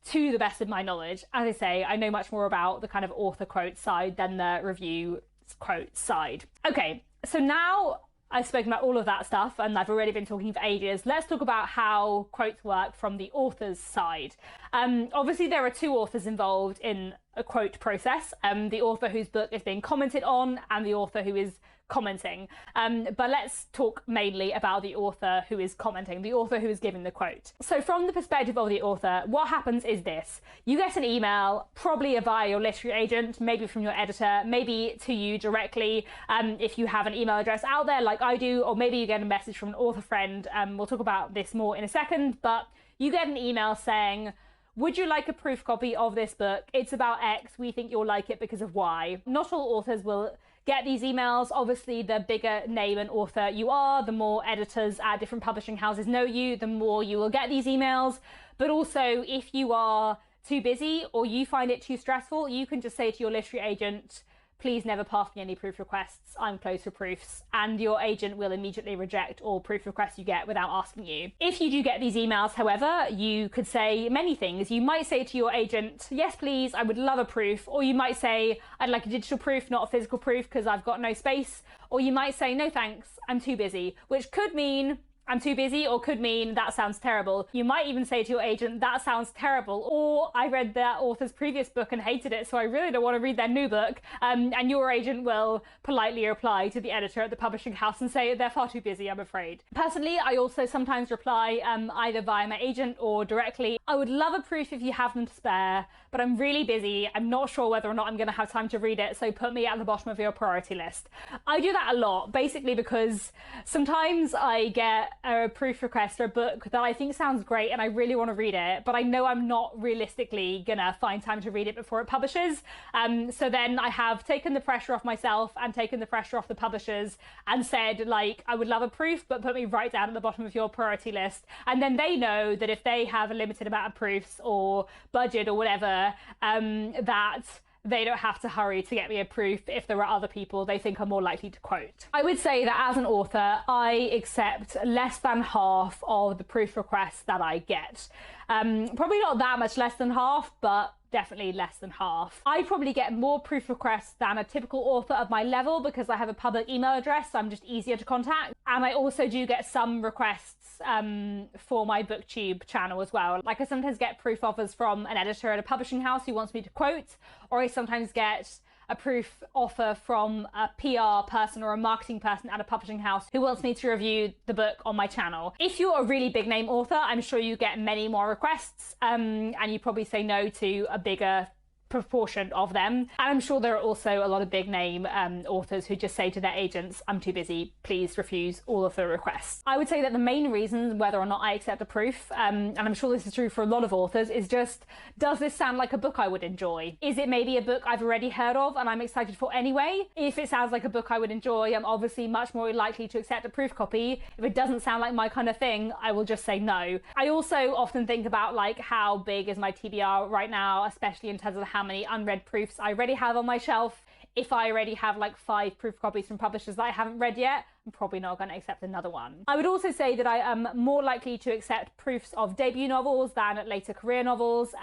To the best of my knowledge, as I say, I know much more about the kind of author quote side than the review quote side. Okay, so now I've spoken about all of that stuff and I've already been talking for ages. Let's talk about how quotes work from the author's side. Obviously, there are two authors involved in a quote process, the author whose book is being commented on and the author who is commenting. But let's talk mainly about the author who is commenting, the author who is giving the quote. So from the perspective of the author, what happens is this. You get an email, probably via your literary agent, maybe from your editor, maybe to you directly, if you have an email address out there like I do, or maybe you get a message from an author friend. We'll talk about this more in a second, but you get an email saying, would you like a proof copy of this book? It's about X. We think you'll like it because of Y. Not all authors will get these emails. Obviously, the bigger name and author you are, the more editors at different publishing houses know you, the more you will get these emails. But also, if you are too busy or you find it too stressful, you can just say to your literary agent, please never pass me any proof requests. I'm closed for proofs. And your agent will immediately reject all proof requests you get without asking you. If you do get these emails, however, you could say many things. You might say to your agent, yes, please, I would love a proof. Or you might say, I'd like a digital proof, not a physical proof, because I've got no space. Or you might say, no thanks, I'm too busy, which could mean I'm too busy, or could mean that sounds terrible. You might even say to your agent, that sounds terrible, or I read that author's previous book and hated it, so I really don't want to read their new book. And your agent will politely reply to the editor at the publishing house and say they're far too busy, I'm afraid. Personally, I also sometimes reply either via my agent or directly. I would love a proof if you have them to spare, but I'm really busy. I'm not sure whether or not I'm going to have time to read it, so put me at the bottom of your priority list. I do that a lot, basically because sometimes I get a proof request for a book that I think sounds great and I really want to read it, but I know I'm not realistically gonna find time to read it before it publishes. So then I have taken the pressure off myself and taken the pressure off the publishers and said, like, I would love a proof, but put me right down at the bottom of your priority list. And then they know that if they have a limited amount of proofs or budget or whatever, that they don't have to hurry to get me a proof if there are other people they think are more likely to quote. I would say that as an author, I accept less than half of the proof requests that I get. Probably not that much less than half, but definitely less than half. I probably get more proof requests than a typical author of my level because I have a public email address, so I'm just easier to contact. And I also do get some requests for my booktube channel as well. Like I sometimes get proof offers from an editor at a publishing house who wants me to quote, or I sometimes get a proof offer from a PR person or a marketing person at a publishing house who wants me to review the book on my channel. If you're a really big name author, I'm sure you get many more requests, and you probably say no to a bigger proportion of them. And I'm sure there are also a lot of big name authors who just say to their agents, I'm too busy, please refuse all of the requests. I would say that the main reason whether or not I accept a proof, and I'm sure this is true for a lot of authors, is just, does this sound like a book I would enjoy? Is it maybe a book I've already heard of and I'm excited for anyway? If it sounds like a book I would enjoy, I'm obviously much more likely to accept a proof copy. If it doesn't sound like my kind of thing, I will just say no. I also often think about like how big is my TBR right now, especially in terms of how many unread proofs I already have on my shelf. If I already have like 5 proof copies from publishers that I haven't read yet, I'm probably not going to accept another one. I would also say that I am more likely to accept proofs of debut novels than later career novels,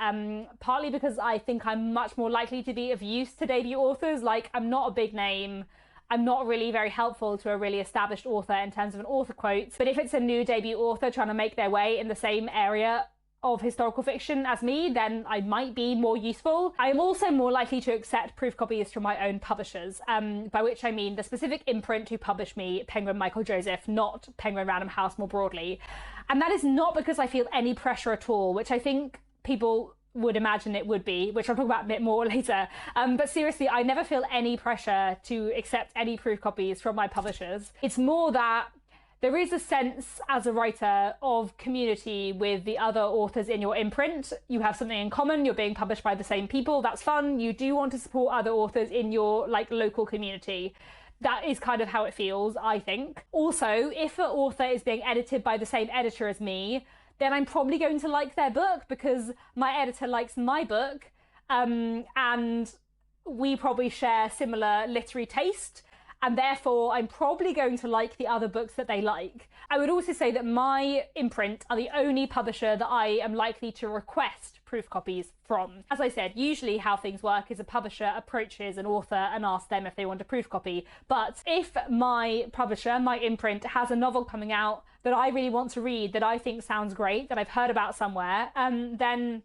partly because I think I'm much more likely to be of use to debut authors. Like, I'm not a big name, I'm not really very helpful to a really established author in terms of an author quote, but if it's a new debut author trying to make their way in the same area of historical fiction as me, then I might be more useful. I am also more likely to accept proof copies from my own publishers, by which I mean the specific imprint who published me, Penguin Michael Joseph, not Penguin Random House more broadly. And that is not because I feel any pressure at all, which I think people would imagine it would be, which I'll talk about a bit more later. But seriously, I never feel any pressure to accept any proof copies from my publishers. It's more that there is a sense as a writer of community with the other authors in your imprint. You have something in common, you're being published by the same people, that's fun. You do want to support other authors in your like local community. That is kind of how it feels, I think. Also, if an author is being edited by the same editor as me, then I'm probably going to like their book because my editor likes my book, and we probably share similar literary taste. And therefore, I'm probably going to like the other books that they like. I would also say that my imprint are the only publisher that I am likely to request proof copies from. As I said, usually how things work is a publisher approaches an author and asks them if they want a proof copy. But if my publisher, my imprint, has a novel coming out that I really want to read, that I think sounds great, that I've heard about somewhere, then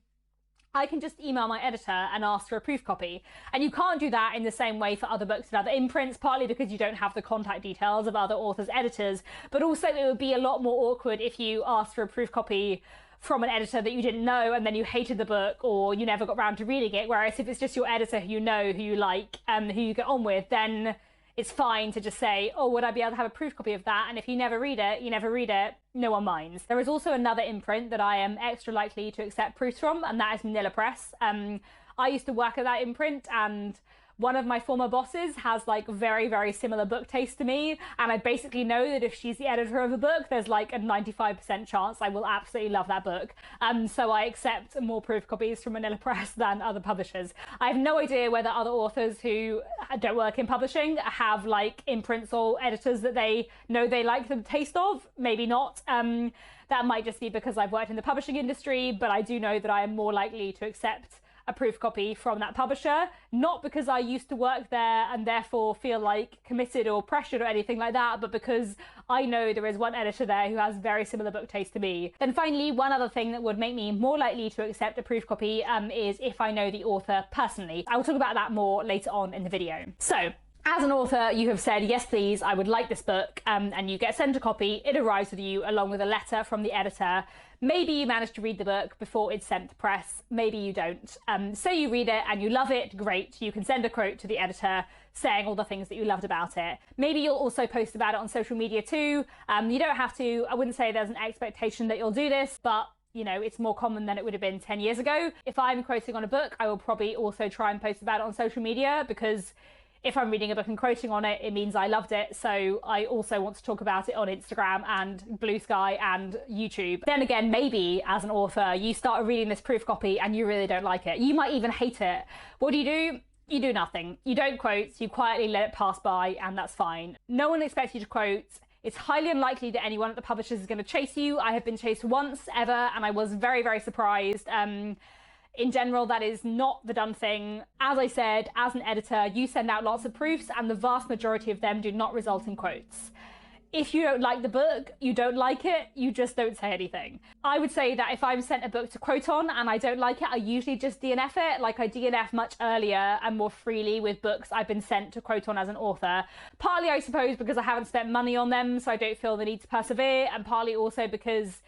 I can just email my editor and ask for a proof copy. And you can't do that in the same way for other books and other imprints, partly because you don't have the contact details of other authors' editors, but also it would be a lot more awkward if you asked for a proof copy from an editor that you didn't know and then you hated the book or you never got around to reading it. Whereas if it's just your editor who you know, who you like, who you get on with, then it's fine to just say, oh, would I be able to have a proof copy of that? And if you never read it, you never read it, no one minds. There is also another imprint that I am extra likely to accept proofs from, and that is Manila Press. I used to work at that imprint, and one of my former bosses has like very, very similar book taste to me. And I basically know that if she's the editor of a book, there's like a 95% chance I will absolutely love that book. So I accept more proof copies from Manila Press than other publishers. I have no idea whether other authors who don't work in publishing have like imprints or editors that they know they like the taste of. Maybe not. That might just be because I've worked in the publishing industry, but I do know that I am more likely to accept a proof copy from that publisher, not because I used to work there and therefore feel like committed or pressured or anything like that, but because I know there is one editor there who has very similar book taste to me. Then finally, one other thing that would make me more likely to accept a proof copy is if I know the author personally. I will talk about that more later on in the video. So, as an author, you have said, yes, please, I would like this book, and you get sent a copy. It arrives with you along with a letter from the editor. Maybe you manage to read the book before it's sent to press. Maybe you don't. Say you read it and you love it, great. You can send a quote to the editor saying all the things that you loved about it. Maybe you'll also post about it on social media too. You don't have to. I wouldn't say there's an expectation that you'll do this, but you know, it's more common than it would have been 10 years ago. If I'm quoting on a book, I will probably also try and post about it on social media, because if I'm reading a book and quoting on it, it means I loved it. So I also want to talk about it on Instagram and Blue Sky and YouTube. Then again, maybe as an author, you start reading this proof copy and you really don't like it. You might even hate it. What do? You do nothing. You don't quote, you quietly let it pass by, and that's fine. No one expects you to quote. It's highly unlikely that anyone at the publishers is going to chase you. I have been chased once ever, and I was very, very surprised. In general, that is not the done thing. As I said, as an editor, you send out lots of proofs, and the vast majority of them do not result in quotes. If you don't like the book, you don't like it, you just don't say anything. I would say that if I'm sent a book to quote on and I don't like it, I usually just DNF it. Like, I DNF much earlier and more freely with books I've been sent to quote on as an author. Partly, I suppose, because I haven't spent money on them, so I don't feel the need to persevere, and partly also because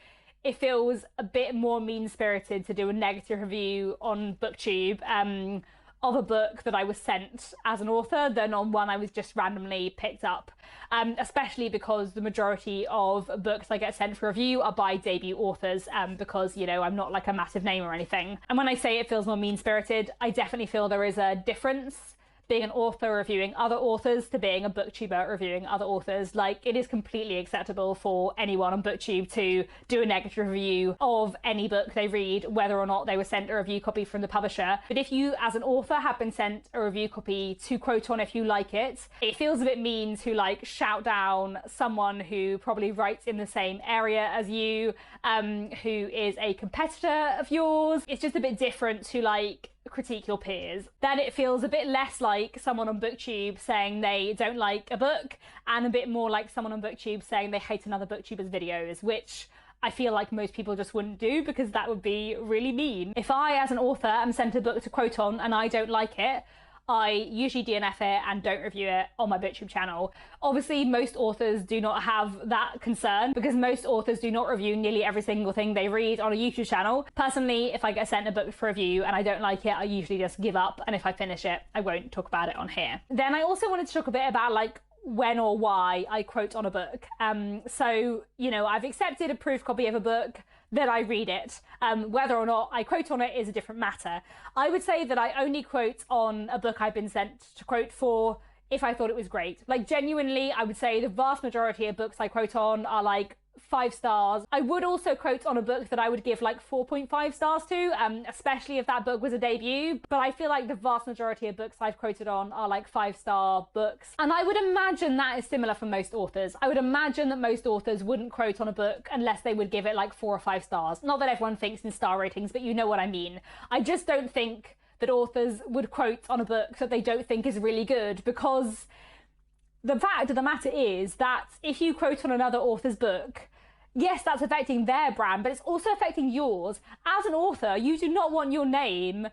it feels a bit more mean-spirited to do a negative review on BookTube of a book that I was sent as an author than on one I was just randomly picked up. Especially because the majority of books I get sent for review are by debut authors, because, you know, I'm not like a massive name or anything. And when I say it feels more mean-spirited, I definitely feel there is a difference being an author reviewing other authors to being a booktuber reviewing other authors. Like, it is completely acceptable for anyone on BookTube to do a negative review of any book they read, whether or not they were sent a review copy from the publisher. But if you, as an author, have been sent a review copy to quote on if you like it, it feels a bit mean to, like, shout down someone who probably writes in the same area as you, who is a competitor of yours. It's just a bit different to, like, critique your peers. Then it feels a bit less like someone on BookTube saying they don't like a book, and a bit more like someone on BookTube saying they hate another BookTuber's videos, which I feel like most people just wouldn't do, because that would be really mean. If I, as an author, am sent a book to quote on and I don't like it, I usually DNF it and don't review it on my BookTube channel. Obviously, most authors do not have that concern, because most authors do not review nearly every single thing they read on a YouTube channel. Personally, if I get sent a book for review and I don't like it, I usually just give up, and if I finish it, I won't talk about it on here. Then I also wanted to talk a bit about, like, when or why I quote on a book. So, you know, I've accepted a proof copy of a book, that I read it. Whether or not I quote on it is a different matter. I would say that I only quote on a book I've been sent to quote for if I thought it was great. Like, genuinely, I would say the vast majority of books I quote on are like 5 stars. I would also quote on a book that I would give like 4.5 stars to, especially if that book was a debut. But I feel like the vast majority of books I've quoted on are like 5-star books. And I would imagine that is similar for most authors. I would imagine that most authors wouldn't quote on a book unless they would give it like 4 or 5 stars. Not that everyone thinks in star ratings, but you know what I mean. I just don't think that authors would quote on a book that they don't think is really good, because the fact of the matter is that if you quote on another author's book, yes, that's affecting their brand, but it's also affecting yours. As an author, you do not want your name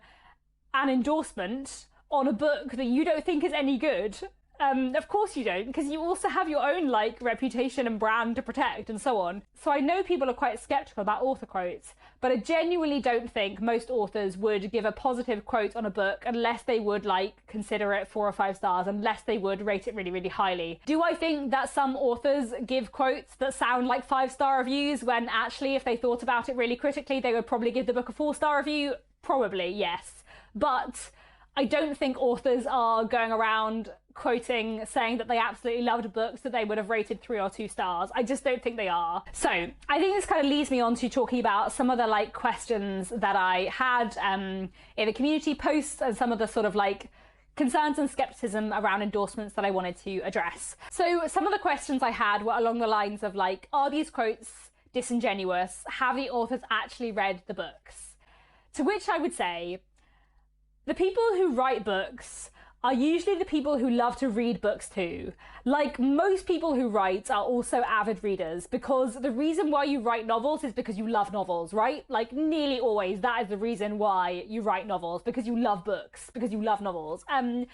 and endorsement on a book that you don't think is any good. Of course you don't, because you also have your own, like, reputation and brand to protect and so on. So I know people are quite skeptical about author quotes, but I genuinely don't think most authors would give a positive quote on a book unless they would, like, consider it 4 or 5 stars, unless they would rate it really, really highly. Do I think that some authors give quotes that sound like 5-star reviews when actually, if they thought about it really critically, they would probably give the book a 4-star review? Probably, yes. But I don't think authors are going around quoting, saying that they absolutely loved books that they would have rated 3 or 2 stars. I just don't think they are. So I think this kind of leads me on to talking about some of the, like, questions that I had in the community posts, and some of the sort of, like, concerns and skepticism around endorsements that I wanted to address. So some of the questions I had were along the lines of, like, are these quotes disingenuous? Have the authors actually read the books? To which I would say, the people who write books are usually the people who love to read books too. Like, most people who write are also avid readers, because the reason why you write novels is because you love novels, right? Like, nearly always that is the reason why you write novels, because you love books, because you love novels. And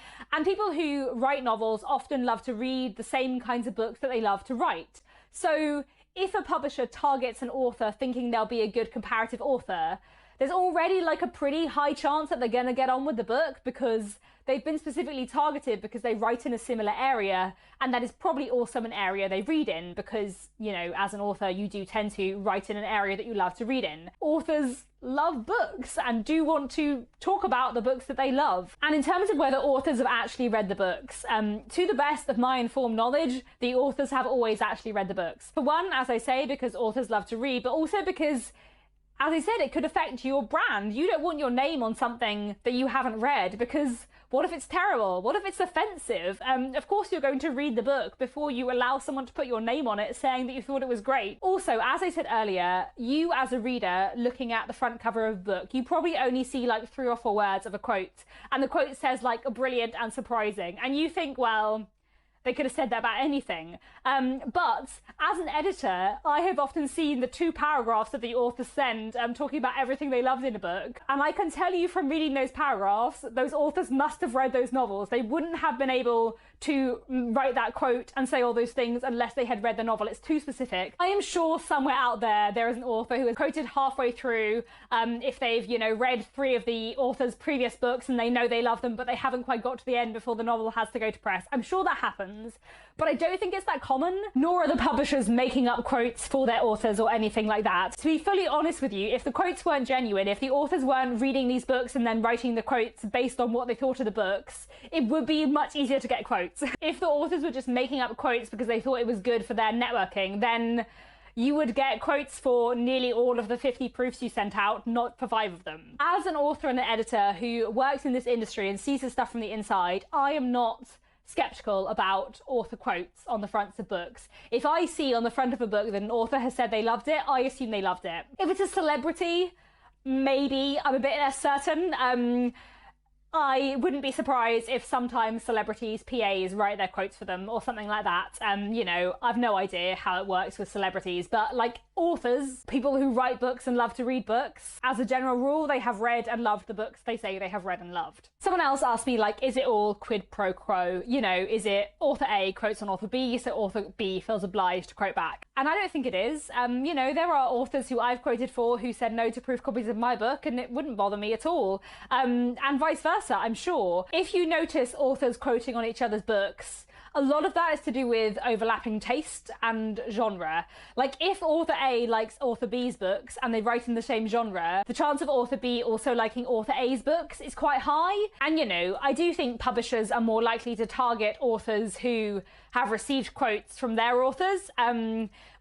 people who write novels often love to read the same kinds of books that they love to write. So if a publisher targets an author thinking they'll be a good comparative author, there's already, like, a pretty high chance that they're going to get on with the book, because they've been specifically targeted because they write in a similar area, and that is probably also an area they read in, because, you know, as an author, you do tend to write in an area that you love to read in. Authors love books and do want to talk about the books that they love. And in terms of whether authors have actually read the books, to the best of my informed knowledge, the authors have always actually read the books. For one, as I say, because authors love to read, but also because as I said, it could affect your brand. You don't want your name on something that you haven't read, because what if it's terrible? What if it's offensive? Of course you're going to read the book before you allow someone to put your name on it saying that you thought it was great. Also, as I said earlier, you as a reader looking at the front cover of a book, you probably only see like 3 or 4 words of a quote, and the quote says like brilliant and surprising, and you think, well, they could have said that about anything. But as an editor, I have often seen the 2 paragraphs that the authors send talking about everything they loved in a book. And I can tell you from reading those paragraphs, those authors must have read those novels. They wouldn't have been able to write that quote and say all those things unless they had read the novel. It's too specific. I am sure somewhere out there is an author who has quoted halfway through, if they've, read 3 of the author's previous books and they know they love them, but they haven't quite got to the end before the novel has to go to press. I'm sure that happens, but I don't think it's that common, nor are the publishers making up quotes for their authors or anything like that. To be fully honest with you, if the quotes weren't genuine, if the authors weren't reading these books and then writing the quotes based on what they thought of the books, it would be much easier to get quotes. If the authors were just making up quotes because they thought it was good for their networking, then you would get quotes for nearly all of the 50 proofs you sent out, not for 5 of them. As an author and an editor who works in this industry and sees the stuff from the inside, I am not skeptical about author quotes on the fronts of books. If I see on the front of a book that an author has said they loved it, I assume they loved it. If it's a celebrity, maybe I'm a bit less certain. I wouldn't be surprised if sometimes celebrities' PAs write their quotes for them or something like that. I've no idea how it works with celebrities, but like authors, people who write books and love to read books, as a general rule, they have read and loved the books they say they have read and loved. Someone else asked me, like, is it all quid pro quo? Is it author A quotes on author B, so author B feels obliged to quote back? And I don't think it is. There are authors who I've quoted for who said no to proof copies of my book, and it wouldn't bother me at all. And vice versa, I'm sure. If you notice authors quoting on each other's books, a lot of that is to do with overlapping taste and genre. Like, if author A likes author B's books and they write in the same genre, the chance of author B also liking author A's books is quite high. And, I do think publishers are more likely to target authors who have received quotes from their authors,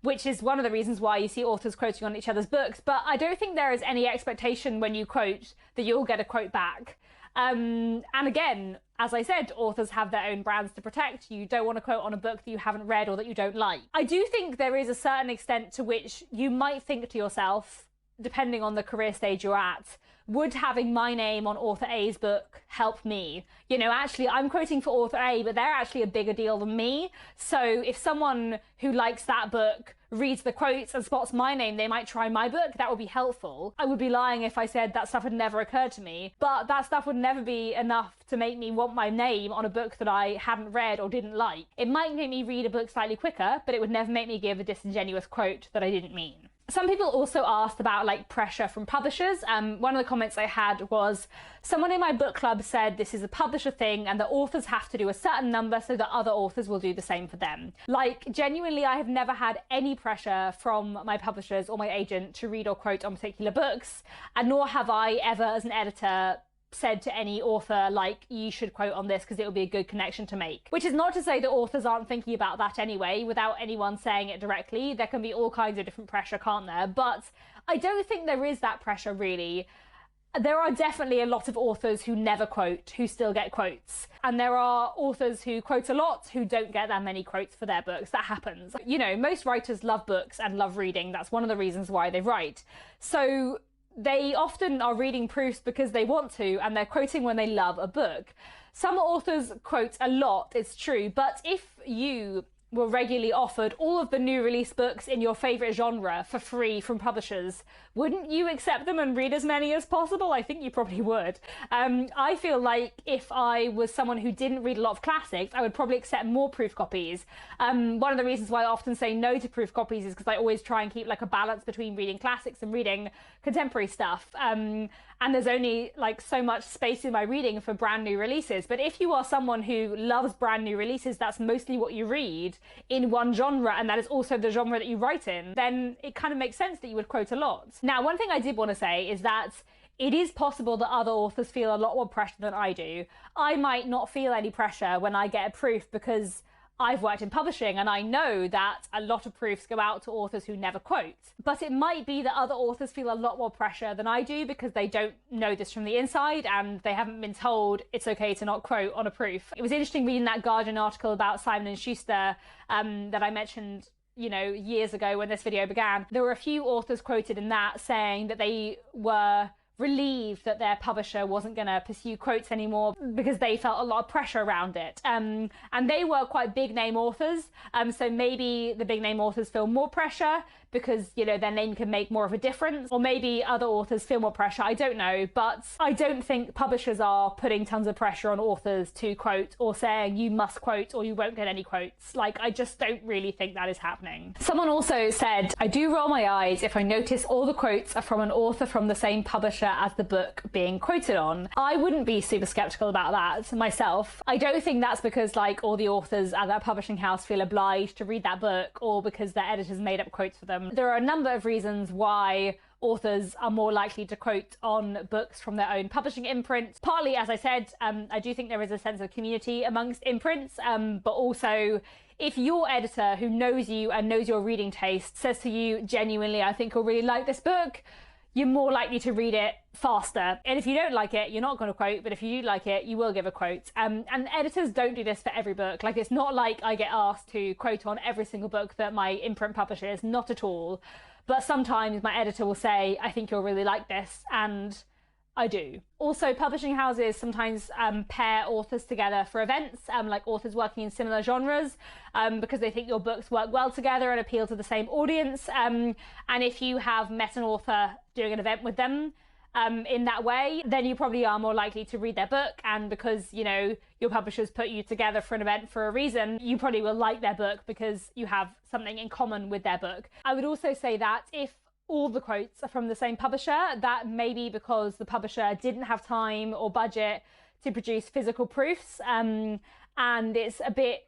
which is one of the reasons why you see authors quoting on each other's books. But I don't think there is any expectation when you quote that you'll get a quote back. And again, as I said, authors have their own brands to protect. You don't want to quote on a book that you haven't read or that you don't like. I do think there is a certain extent to which you might think to yourself, depending on the career stage you're at, would having my name on author A's book help me? Actually, I'm quoting for author A, but they're actually a bigger deal than me. So if someone who likes that book reads the quotes and spots my name, they might try my book. That would be helpful. I would be lying if I said that stuff had never occurred to me, but that stuff would never be enough to make me want my name on a book that I hadn't read or didn't like. It might make me read a book slightly quicker, but it would never make me give a disingenuous quote that I didn't mean. Some people also asked about pressure from publishers. One of the comments I had was, someone in my book club said this is a publisher thing and the authors have to do a certain number so that other authors will do the same for them. Genuinely, I have never had any pressure from my publishers or my agent to read or quote on particular books, and nor have I ever, as an editor, said to any author, you should quote on this because it will be a good connection to make. Which is not to say that authors aren't thinking about that anyway, without anyone saying it directly. There can be all kinds of different pressure, can't there? But I don't think there is that pressure, really. There are definitely a lot of authors who never quote, who still get quotes. And there are authors who quote a lot, who don't get that many quotes for their books. That happens. Most writers love books and love reading. That's one of the reasons why they write. So they often are reading proofs because they want to, and they're quoting when they love a book. Some authors quote a lot, it's true, but if you were regularly offered all of the new release books in your favourite genre for free from publishers, wouldn't you accept them and read as many as possible? I think you probably would. I feel like if I was someone who didn't read a lot of classics, I would probably accept more proof copies. One of the reasons why I often say no to proof copies is because I always try and keep a balance between reading classics and reading contemporary stuff. And there's only so much space in my reading for brand new releases. But if you are someone who loves brand new releases, that's mostly what you read in one genre, and that is also the genre that you write in, then it kind of makes sense that you would quote a lot. Now, one thing I did want to say is that it is possible that other authors feel a lot more pressure than I do. I might not feel any pressure when I get a proof because I've worked in publishing and I know that a lot of proofs go out to authors who never quote. But it might be that other authors feel a lot more pressure than I do because they don't know this from the inside and they haven't been told it's okay to not quote on a proof. It was interesting reading that Guardian article about Simon & Schuster that I mentioned, you know, years ago when this video began. There were a few authors quoted in that saying that they were relieved that their publisher wasn't going to pursue quotes anymore because they felt a lot of pressure around it. And they were quite big name authors. So maybe the big name authors feel more pressure because, you know, their name can make more of a difference. Or maybe other authors feel more pressure. I don't know. But I don't think publishers are putting tons of pressure on authors to quote or saying you must quote or you won't get any quotes. Like, I just don't really think that is happening. Someone also said, I do roll my eyes if I notice all the quotes are from an author from the same publisher as the book being quoted on. I wouldn't be super skeptical about that myself. I don't think that's because like all the authors at that publishing house feel obliged to read that book or because their editors made up quotes for them. There are a number of reasons why authors are more likely to quote on books from their own publishing imprint. Partly, as I said, I do think there is a sense of community amongst imprints, but also if your editor who knows you and knows your reading taste says to you, genuinely, I think you'll really like this book, you're more likely to read it faster. And if you don't like it, you're not going to quote, but if you do like it, you will give a quote. And editors don't do this for every book. Like, it's not like I get asked to quote on every single book that my imprint publishes, not at all. But sometimes my editor will say, I think you'll really like this, and I do. Also, publishing houses sometimes pair authors together for events, like authors working in similar genres, because they think your books work well together and appeal to the same audience. And if you have met an author doing an event with them in that way, then you probably are more likely to read their book. And because, you know, your publishers put you together for an event for a reason, you probably will like their book because you have something in common with their book. I would also say that if all the quotes are from the same publisher, that may be because the publisher didn't have time or budget to produce physical proofs, and it's a bit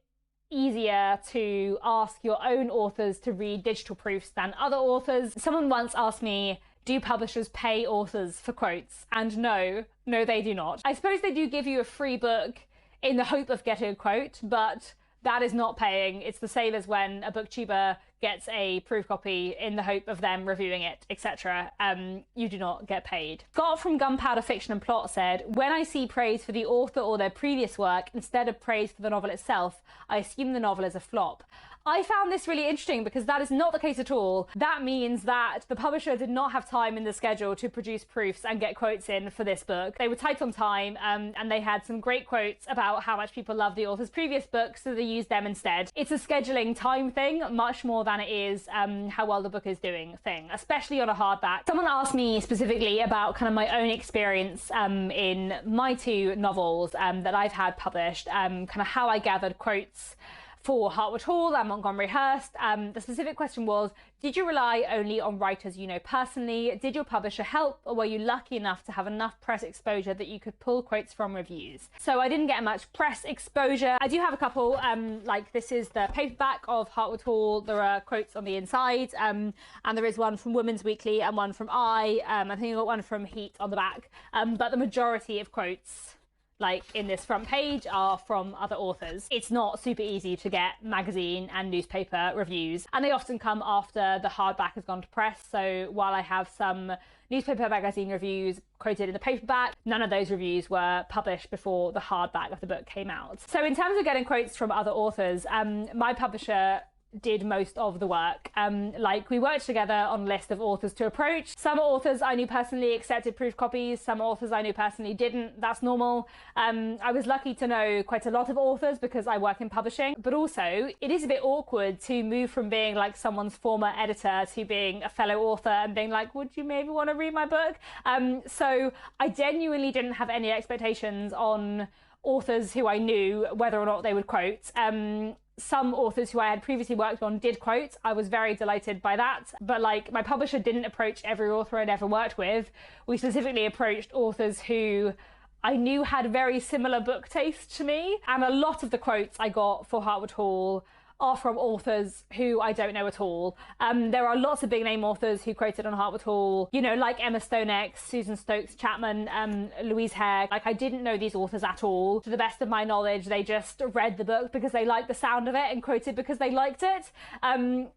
easier to ask your own authors to read digital proofs than other authors. Someone once asked me, do publishers pay authors for quotes? And no, they do not. I suppose they do give you a free book in the hope of getting a quote, but that is not paying. It's the same as when a booktuber gets a proof copy in the hope of them reviewing it, etc. You do not get paid. Scott from Gunpowder Fiction and Plot said, when I see praise for the author or their previous work instead of praise for the novel itself, I assume the novel is a flop. I found this really interesting because that is not the case at all. That means that the publisher did not have time in the schedule to produce proofs and get quotes in for this book. They were tight on time, and they had some great quotes about how much people love the author's previous book, so they used them instead. It's a scheduling time thing, much more than it is how well the book is doing thing, especially on a hardback. Someone asked me specifically about kind of my own experience in my two novels that I've had published, kind of how I gathered quotes for Hartwood Hall and Montgomery Hearst. The specific question was, did you rely only on writers you know personally? Did your publisher help, or were you lucky enough to have enough press exposure that you could pull quotes from reviews? So I didn't get much press exposure. I do have a couple, like this is the paperback of Hartwood Hall. There are quotes on the inside, and there is one from Women's Weekly and one from I think I got one from Heat on the back, but the majority of quotes like in this front page are from other authors. It's not super easy to get magazine and newspaper reviews, and they often come after the hardback has gone to press. So while I have some newspaper magazine reviews quoted in the paperback, none of those reviews were published before the hardback of the book came out. So in terms of getting quotes from other authors, my publisher did most of the work. Like, we worked together on a list of authors to approach. Some authors I knew personally accepted proof copies, some authors I knew personally didn't. That's normal. I was lucky to know quite a lot of authors because I work in publishing, but also it is a bit awkward to move from being like someone's former editor to being a fellow author and being like, would you maybe want to read my book? So I genuinely didn't have any expectations on authors who I knew whether or not they would quote. Some authors who I had previously worked on did quote. I was very delighted by that. But like, my publisher didn't approach every author I'd ever worked with. We specifically approached authors who I knew had very similar book taste to me. And a lot of the quotes I got for Hartwood Hall are from authors who I don't know at all. There are lots of big name authors who quoted on Hartwood Hall, you know, like Emma Stonex, Susan Stokes Chapman, Louise Hare. Like, I didn't know these authors at all. To the best of my knowledge, they just read the book because they liked the sound of it and quoted because they liked it. And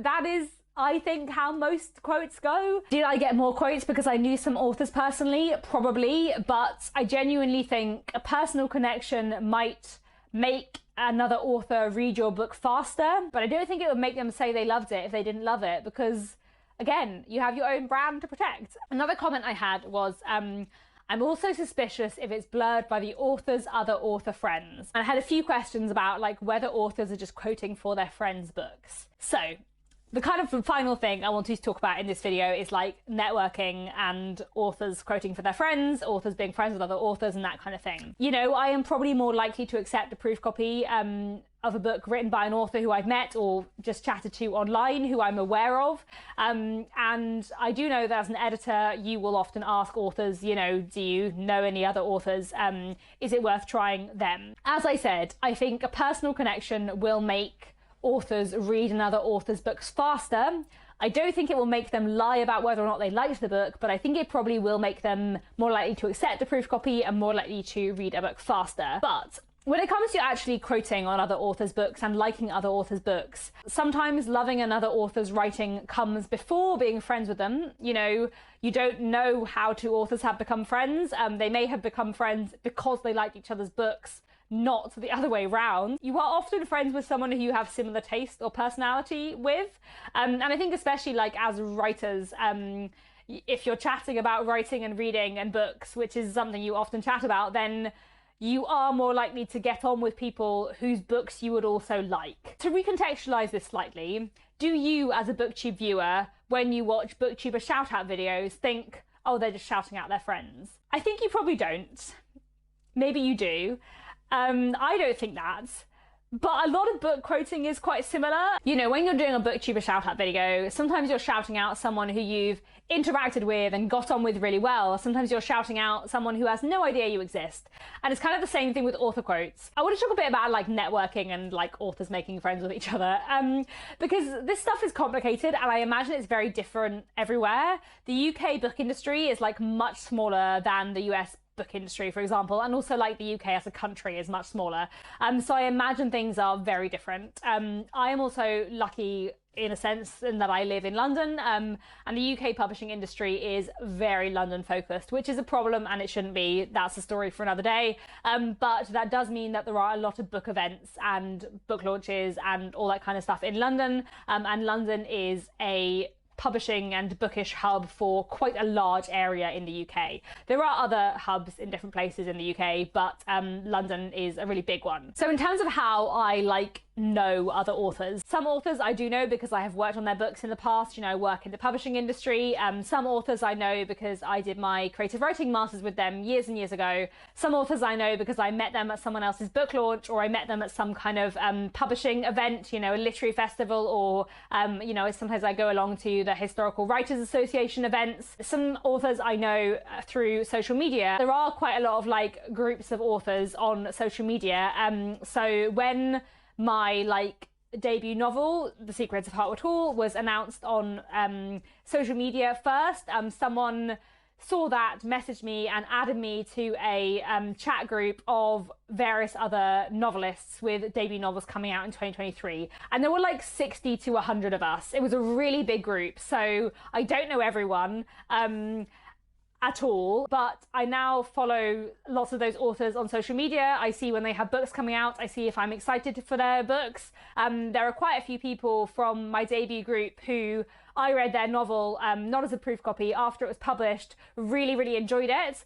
that is, I think, how most quotes go. Did I get more quotes because I knew some authors personally? Probably, but I genuinely think a personal connection might make another author read your book faster, but I don't think it would make them say they loved it if they didn't love it, because again, you have your own brand to protect. Another comment I had was, I'm also suspicious if it's blurred by the author's other author friends. And I had a few questions about like whether authors are just quoting for their friends' books. So the kind of final thing I want to talk about in this video is like networking and authors quoting for their friends, authors being friends with other authors and that kind of thing. You know, I am probably more likely to accept a proof copy of a book written by an author who I've met or just chatted to online, who I'm aware of. And I do know that as an editor, you will often ask authors, you know, do you know any other authors? Is it worth trying them? As I said, I think a personal connection will make authors read another author's books faster. I don't think it will make them lie about whether or not they liked the book, but I think it probably will make them more likely to accept a proof copy and more likely to read a book faster. But when it comes to actually quoting on other authors' books and liking other authors' books, sometimes loving another author's writing comes before being friends with them. You know, you don't know how two authors have become friends. They may have become friends because they liked each other's books, not the other way round. You are often friends with someone who you have similar taste or personality with. And I think especially like as writers, if you're chatting about writing and reading and books, which is something you often chat about, then you are more likely to get on with people whose books you would also like. To recontextualize this slightly, do you as a BookTube viewer, when you watch BookTuber shout out videos, think, oh, they're just shouting out their friends? I think you probably don't. Maybe you do. I don't think that, but a lot of book quoting is quite similar. You know, when you're doing a BookTuber shout out video, sometimes you're shouting out someone who you've interacted with and got on with really well. Sometimes you're shouting out someone who has no idea you exist. And it's kind of the same thing with author quotes. I want to talk a bit about like networking and like authors making friends with each other, because this stuff is complicated and I imagine it's very different everywhere. The UK book industry is like much smaller than the US book industry, for example, and also like the UK as a country is much smaller. So I imagine things are very different. I am also lucky in a sense in that I live in London, and the UK publishing industry is very London focused, which is a problem and it shouldn't be. That's a story for another day. But that does mean that there are a lot of book events and book launches and all that kind of stuff in London, and London is a publishing and bookish hub for quite a large area in the UK. There are other hubs in different places in the UK, but London is a really big one. So in terms of how I know other authors, some authors I do know because I have worked on their books in the past. You know, I work in the publishing industry. Some authors I know because I did my creative writing masters with them years and years ago. Some authors I know because I met them at someone else's book launch, or I met them at some kind of publishing event, you know, a literary festival, or you know, sometimes I go along to the Historical Writers Association events. Some authors I know through social media. There are quite a lot of like groups of authors on social media. So when my debut novel, The Secrets of Hartwood Hall, was announced on social media first, someone saw that, messaged me and added me to a chat group of various other novelists with debut novels coming out in 2023. And there were like 60 to 100 of us. It was a really big group. So I don't know everyone at all, but I now follow lots of those authors on social media. I see when they have books coming out. I see if I'm excited for their books. There are quite a few people from my debut group who I read their novel, not as a proof copy, after it was published, really enjoyed it,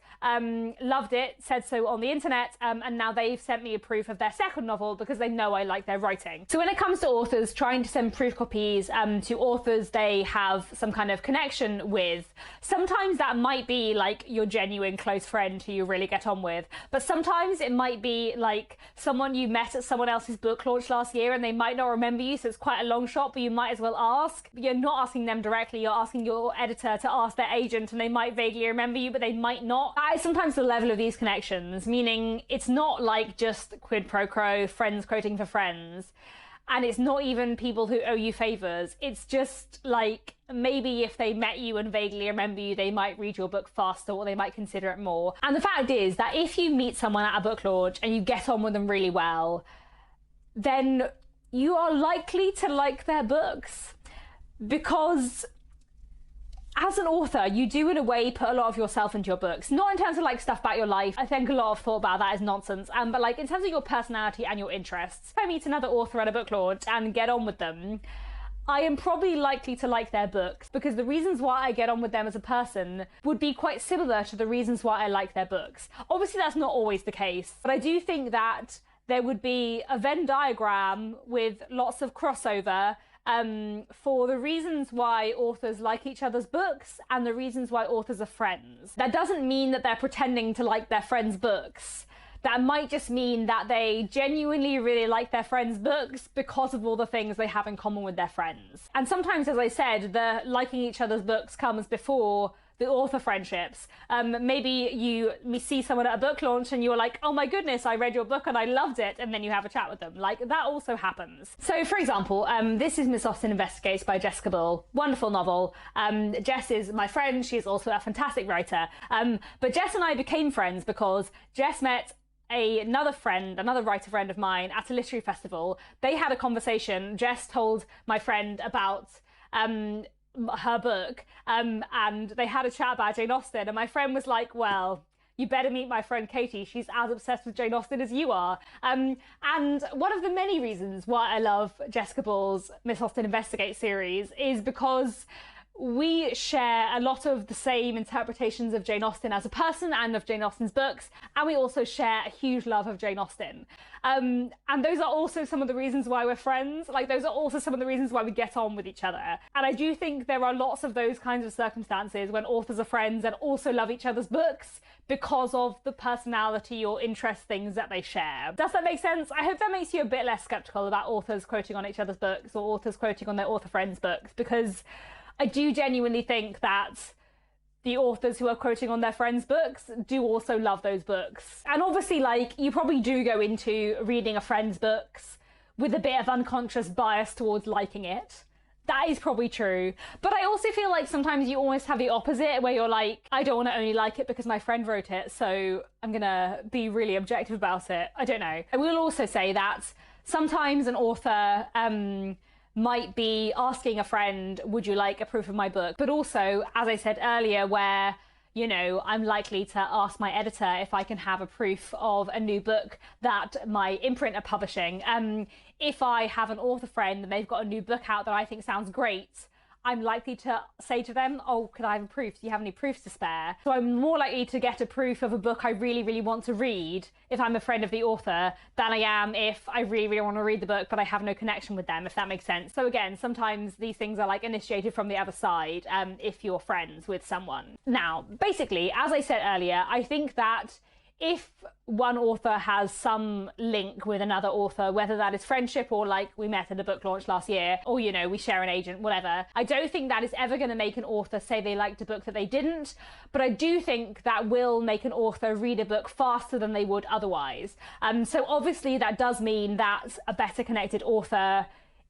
loved it, said so on the internet, and now they've sent me a proof of their second novel because they know I like their writing. So when it comes to authors trying to send proof copies to authors they have some kind of connection with, sometimes that might be like your genuine close friend who you really get on with, but sometimes it might be like someone you met at someone else's book launch last year and they might not remember you, so it's quite a long shot, but you might as well ask. You're not asking them directly, you're asking your editor to ask their agent, and they might vaguely remember you, but they might not. That is sometimes the level of these connections, meaning it's not like just quid pro quo, friends quoting for friends. And it's not even people who owe you favors. It's just like, maybe if they met you and vaguely remember you, they might read your book faster, or they might consider it more. And the fact is that if you meet someone at a book launch and you get on with them really well, then you are likely to like their books, because as an author, you do in a way put a lot of yourself into your books. Not in terms of like stuff about your life. I think a lot of thought about that is nonsense. But like in terms of your personality and your interests. If I meet another author at a book launch and get on with them, I am probably likely to like their books, because the reasons why I get on with them as a person would be quite similar to the reasons why I like their books. Obviously, that's not always the case, but I do think that there would be a Venn diagram with lots of crossover for the reasons why authors like each other's books and the reasons why authors are friends. That doesn't mean that they're pretending to like their friends' books. That might just mean that they genuinely really like their friends' books because of all the things they have in common with their friends. And sometimes, as I said, the liking each other's books comes before the author friendships. Maybe you see someone at a book launch and you're like, oh my goodness, I read your book and I loved it, and then you have a chat with them. Like, that also happens. So for example, this is Miss Austen Investigates by Jessica Bull. Wonderful novel. Jess is my friend. She's also a fantastic writer. But Jess and I became friends because Jess met another writer friend of mine at a literary festival. They had a conversation. Jess told my friend about her book, and they had a chat about Jane Austen, and my friend was like, well, you better meet my friend Katie. She's as obsessed with Jane Austen as you are. And one of the many reasons why I love Jessica Bull's Miss Austen Investigates series is because we share a lot of the same interpretations of Jane Austen as a person and of Jane Austen's books, and we also share a huge love of Jane Austen. And those are also some of the reasons why we're friends. Like, those are also some of the reasons why we get on with each other. And I do think there are lots of those kinds of circumstances when authors are friends and also love each other's books because of the personality or interest things that they share. Does that make sense? I hope that makes you a bit less skeptical about authors quoting on each other's books or authors quoting on their author friends' books, because I do genuinely think that the authors who are quoting on their friends' books do also love those books. And obviously, like, you probably do go into reading a friend's books with a bit of unconscious bias towards liking it. That is probably true. But I also feel like sometimes you almost have the opposite, where you're like, I don't want to only like it because my friend wrote it, so I'm gonna be really objective about it. I don't know. I will also say that sometimes an author might be asking a friend, would you like a proof of my book? But also, as I said earlier, where, you know, I'm likely to ask my editor if I can have a proof of a new book that my imprint are publishing. If I have an author friend and they've got a new book out that I think sounds great, I'm likely to say to them, oh, could I have a proof? Do you have any proofs to spare? So I'm more likely to get a proof of a book I really, really want to read if I'm a friend of the author than I am if I really, really want to read the book but I have no connection with them, if that makes sense. So again, sometimes these things are like initiated from the other side if you're friends with someone. Now, basically, as I said earlier, I think that if one author has some link with another author, whether that is friendship or like we met at a book launch last year, or, you know, we share an agent, whatever, I don't think that is ever going to make an author say they liked a book that they didn't. But I do think that will make an author read a book faster than they would otherwise. So obviously that does mean that a better connected author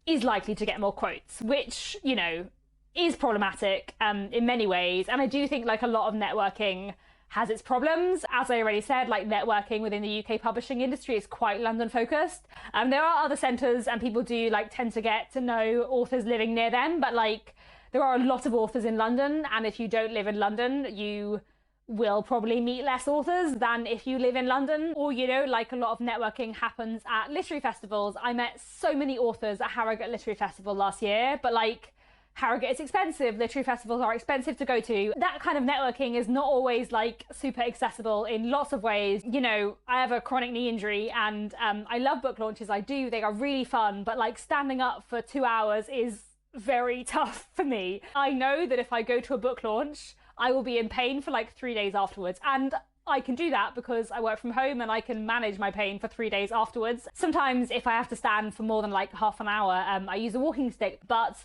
is likely to get more quotes, which, you know, is problematic in many ways. And I do think like a lot of networking has its problems. As I already said, like, networking within the UK publishing industry is quite London focused. There are other centres and people do like tend to get to know authors living near them, but like there are a lot of authors in London, and if you don't live in London, you will probably meet less authors than if you live in London. Or, you know, like, a lot of networking happens at literary festivals. I met so many authors at Harrogate Literary Festival last year, but like, Harrogate is expensive, literary festivals are expensive to go to. That kind of networking is not always like super accessible in lots of ways. You know, I have a chronic knee injury and I love book launches, I do, they are really fun, but like standing up for 2 hours is very tough for me. I know that if I go to a book launch, I will be in pain for like 3 days afterwards, and I can do that because I work from home and I can manage my pain for 3 days afterwards. Sometimes if I have to stand for more than like half an hour, I use a walking stick, but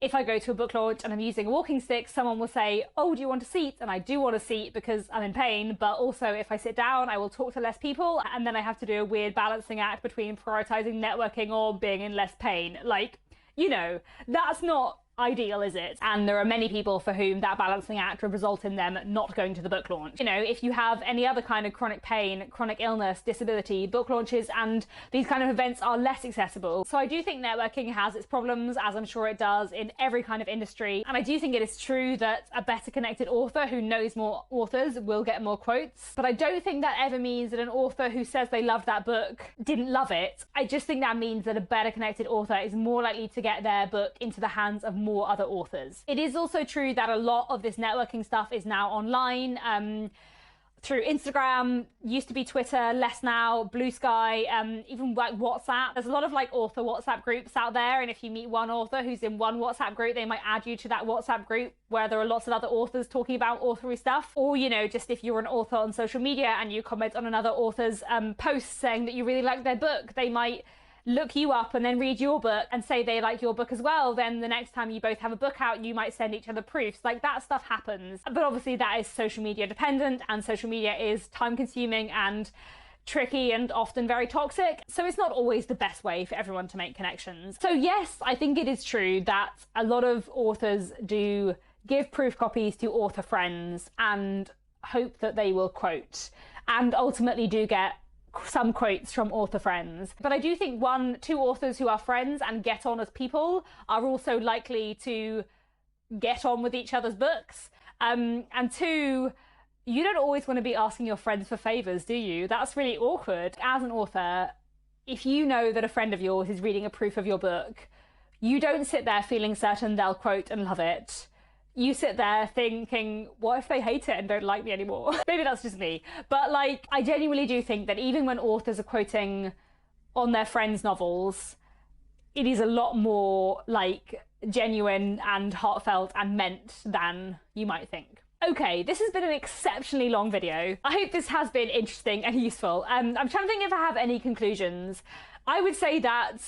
if I go to a book launch and I'm using a walking stick, someone will say, oh, do you want a seat? And I do want a seat because I'm in pain. But also if I sit down, I will talk to less people. And then I have to do a weird balancing act between prioritizing networking or being in less pain. Like, you know, that's not ideal, is it? And there are many people for whom that balancing act would result in them not going to the book launch. You know, if you have any other kind of chronic pain, chronic illness, disability, book launches and these kind of events are less accessible. So I do think networking has its problems, as I'm sure it does in every kind of industry. And I do think it is true that a better connected author who knows more authors will get more quotes. But I don't think that ever means that an author who says they loved that book didn't love it. I just think that means that a better connected author is more likely to get their book into the hands of more other authors. It is also true that a lot of this networking stuff is now online, through Instagram, used to be Twitter, less now, Blue Sky, even like WhatsApp. There's a lot of like author WhatsApp groups out there, and if you meet one author who's in one WhatsApp group, they might add you to that WhatsApp group where there are lots of other authors talking about authory stuff. Or, you know, just if you're an author on social media and you comment on another author's post saying that you really like their book, they might look you up and then read your book and say they like your book as well. Then the next time you both have a book out, you might send each other proofs. Like, that stuff happens. But obviously that is social media dependent, and social media is time consuming and tricky and often very toxic. So it's not always the best way for everyone to make connections. So yes, I think it is true that a lot of authors do give proof copies to author friends and hope that they will quote, and ultimately do get some quotes from author friends. But I do think two authors who are friends and get on as people are also likely to get on with each other's books. And two, you don't always want to be asking your friends for favors, do you? That's really awkward. As an author, if you know that a friend of yours is reading a proof of your book, you don't sit there feeling certain they'll quote and love it. You sit there thinking, what if they hate it and don't like me anymore? Maybe that's just me. But like, I genuinely do think that even when authors are quoting on their friends' novels, it is a lot more like genuine and heartfelt and meant than you might think. Okay, this has been an exceptionally long video. I hope this has been interesting and useful. I'm trying to think if I have any conclusions. I would say that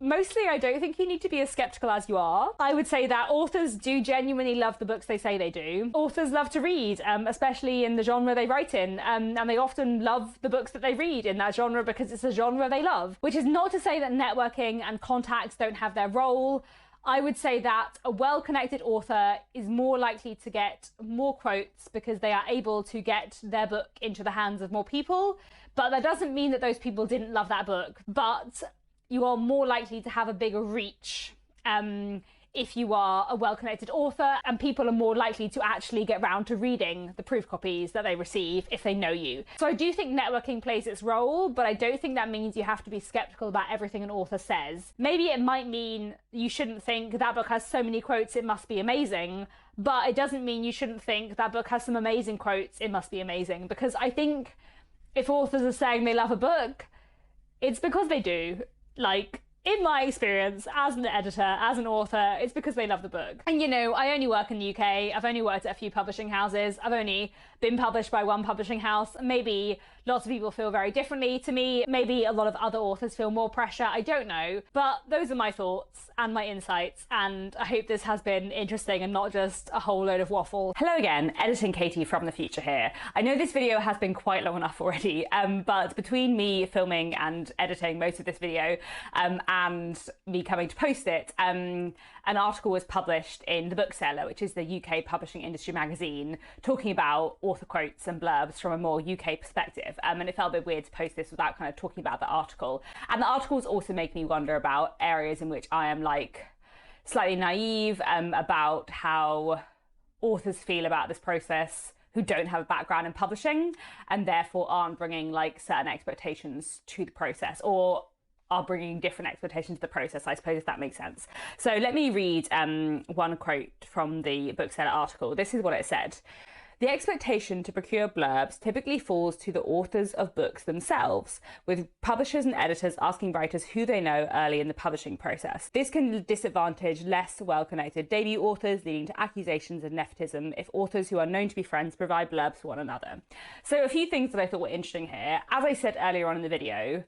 mostly, I don't think you need to be as skeptical as you are. I would say that authors do genuinely love the books they say they do. Authors love to read, especially in the genre they write in, and they often love the books that they read in that genre because it's a genre they love. Which is not to say that networking and contacts don't have their role. I would say that a well-connected author is more likely to get more quotes because they are able to get their book into the hands of more people. But that doesn't mean that those people didn't love that book. But you are more likely to have a bigger reach if you are a well-connected author, and people are more likely to actually get round to reading the proof copies that they receive if they know you. So I do think networking plays its role, but I don't think that means you have to be skeptical about everything an author says. Maybe it might mean you shouldn't think that book has so many quotes, it must be amazing, but it doesn't mean you shouldn't think that book has some amazing quotes, it must be amazing. Because I think if authors are saying they love a book, it's because they do. Like, in my experience, as an editor, as an author, it's because they love the book. And you know, I only work in the UK, I've only worked at a few publishing houses, I've only been published by one publishing house. Maybe lots of people feel very differently to me, maybe a lot of other authors feel more pressure, I don't know. But those are my thoughts and my insights, and I hope this has been interesting and not just a whole load of waffle. Hello again, Editing Katie from the future here. I know this video has been quite long enough already, but between me filming and editing most of this video and me coming to post it, an article was published in The Bookseller, which is the UK publishing industry magazine, talking about author quotes and blurbs from a more UK perspective. And it felt a bit weird to post this without kind of talking about the article. And the articles also make me wonder about areas in which I am like slightly naive about how authors feel about this process who don't have a background in publishing and therefore aren't bringing like certain expectations to the process, or are bringing different expectations to the process, I suppose, if that makes sense. So let me read one quote from the Bookseller article. This is what it said. The expectation to procure blurbs typically falls to the authors of books themselves, with publishers and editors asking writers who they know early in the publishing process. This can disadvantage less well-connected debut authors, leading to accusations of nepotism if authors who are known to be friends provide blurbs for one another. So a few things that I thought were interesting here. As I said earlier on in the video,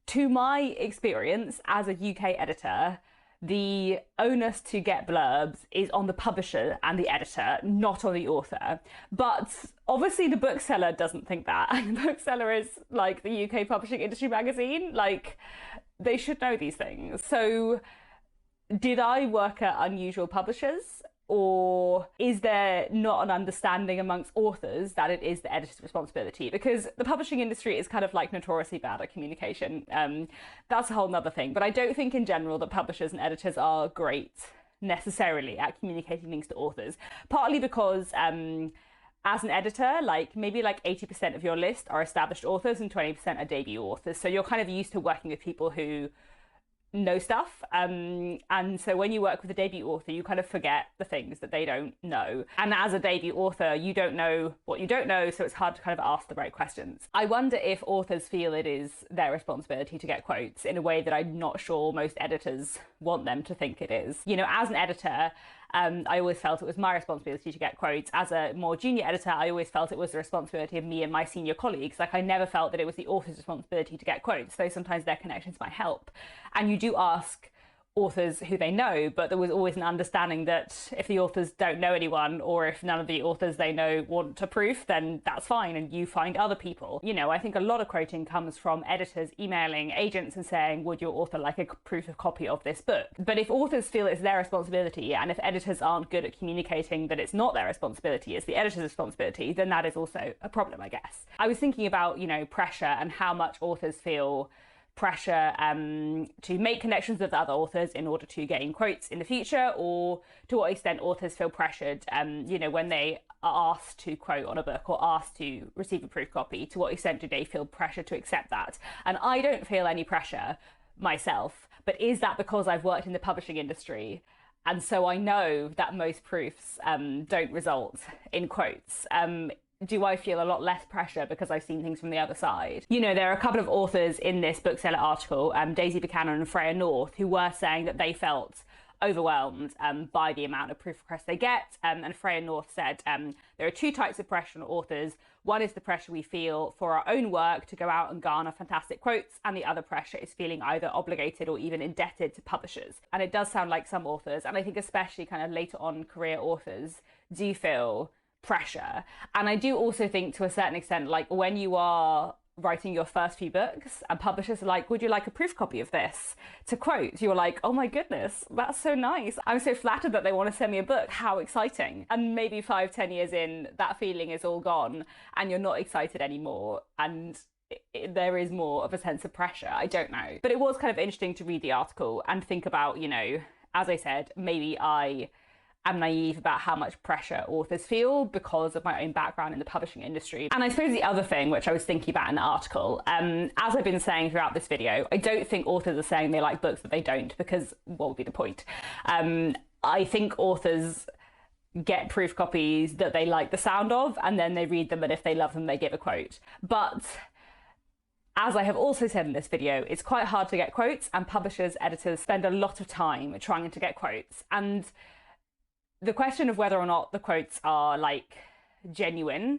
to my experience as a UK editor, the onus to get blurbs is on the publisher and the editor, not on the author. But obviously the bookseller doesn't think that. And the bookseller is like the UK publishing industry magazine. Like, they should know these things. So did I work at unusual publishers? Or is there not an understanding amongst authors that it is the editor's responsibility? Because the publishing industry is kind of like notoriously bad at communication. That's a whole nother thing. But I don't think in general that publishers and editors are great necessarily at communicating things to authors. Partly because as an editor, like maybe like 80% of your list are established authors and 20% are debut authors. So you're kind of used to working with people who know stuff, and so when you work with a debut author, you kind of forget the things that they don't know, and as a debut author you don't know what you don't know, so it's hard to kind of ask the right questions. I wonder if authors feel it is their responsibility to get quotes in a way that I'm not sure most editors want them to think it is. You know, as an editor, I always felt it was my responsibility to get quotes. As a more junior editor, I always felt it was the responsibility of me and my senior colleagues. Like, I never felt that it was the author's responsibility to get quotes, though sometimes their connections might help. And you do ask authors who they know, but there was always an understanding that if the authors don't know anyone, or if none of the authors they know want a proof, then that's fine and you find other people. You know, I think a lot of quoting comes from editors emailing agents and saying, would your author like a proof of copy of this book? But if authors feel it's their responsibility, and if editors aren't good at communicating that it's not their responsibility, it's the editor's responsibility, then that is also a problem, I guess. I was thinking about, you know, pressure and how much authors feel pressure to make connections with other authors in order to gain quotes in the future, or to what extent authors feel pressured, you know, when they are asked to quote on a book or asked to receive a proof copy, to what extent do they feel pressure to accept that? And I don't feel any pressure myself, but is that because I've worked in the publishing industry? And so I know that most proofs don't result in quotes. Do I feel a lot less pressure because I've seen things from the other side? You know, there are a couple of authors in this bookseller article, Daisy Buchanan and Freya North, who were saying that they felt overwhelmed by the amount of proof requests they get. And Freya North said, there are two types of pressure on authors. One is the pressure we feel for our own work to go out and garner fantastic quotes, and the other pressure is feeling either obligated or even indebted to publishers. And it does sound like some authors, and I think especially kind of later on career authors, do feel pressure. And I do also think to a certain extent, like when you are writing your first few books and publishers are like, would you like a proof copy of this to quote? You're like, oh my goodness, that's so nice. I'm so flattered that they want to send me a book. How exciting. And maybe 5-10 years in, that feeling is all gone and you're not excited anymore. And there is more of a sense of pressure. I don't know. But it was kind of interesting to read the article and think about, you know, as I said, maybe I am naive about how much pressure authors feel because of my own background in the publishing industry. And I suppose the other thing which I was thinking about in the article, as I've been saying throughout this video, I don't think authors are saying they like books that they don't, because what would be the point? I think authors get proof copies that they like the sound of, and then they read them, and if they love them, they give a quote. But as I have also said in this video, it's quite hard to get quotes, and publishers, editors spend a lot of time trying to get quotes. And the question of whether or not the quotes are like genuine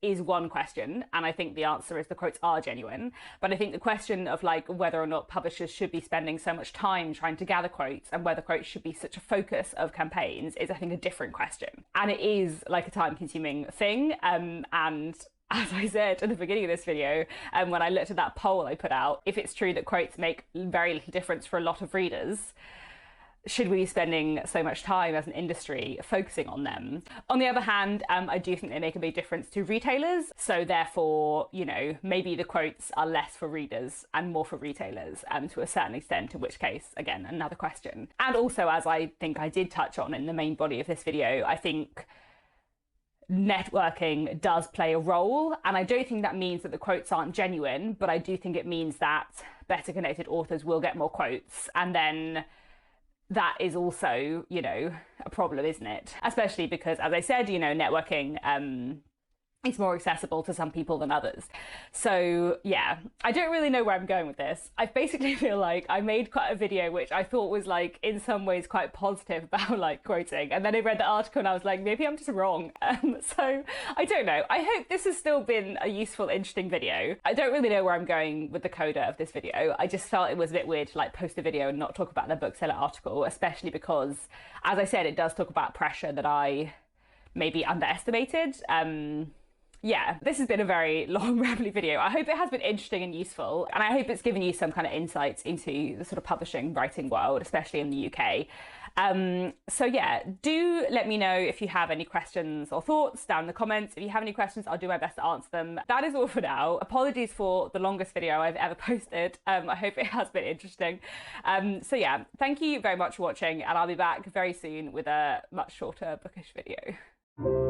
is one question, and I think the answer is the quotes are genuine. But I think the question of like whether or not publishers should be spending so much time trying to gather quotes and whether quotes should be such a focus of campaigns is, I think, a different question. And it is like a time-consuming thing. And as I said at the beginning of this video, when I looked at that poll I put out, if it's true that quotes make very little difference for a lot of readers, should we be spending so much time as an industry focusing on them? On the other hand, I do think they make a big difference to retailers. So therefore, you know, maybe the quotes are less for readers and more for retailers to a certain extent, in which case, again, another question. And also, as I think I did touch on in the main body of this video, I think networking does play a role. And I don't think that means that the quotes aren't genuine, but I do think it means that better connected authors will get more quotes. And then that is also, you know, a problem, isn't it? Especially because, as I said, you know, networking it's more accessible to some people than others. So yeah, I don't really know where I'm going with this. I basically feel like I made quite a video which I thought was like in some ways quite positive about like quoting, and then I read the article and I was like, maybe I'm just wrong. So I don't know. I hope this has still been a useful, interesting video. I don't really know where I'm going with the coda of this video. I just felt it was a bit weird to like post a video and not talk about the bookseller article, especially because, as I said, it does talk about pressure that I maybe underestimated. Yeah, this has been a very long, rambly video. I hope it has been interesting and useful, and I hope it's given you some kind of insights into the sort of publishing, writing world, especially in the UK. So yeah, do let me know if you have any questions or thoughts down in the comments. If you have any questions, I'll do my best to answer them. That is all for now. Apologies for the longest video I've ever posted. I hope it has been interesting. So yeah, thank you very much for watching, and I'll be back very soon with a much shorter bookish video.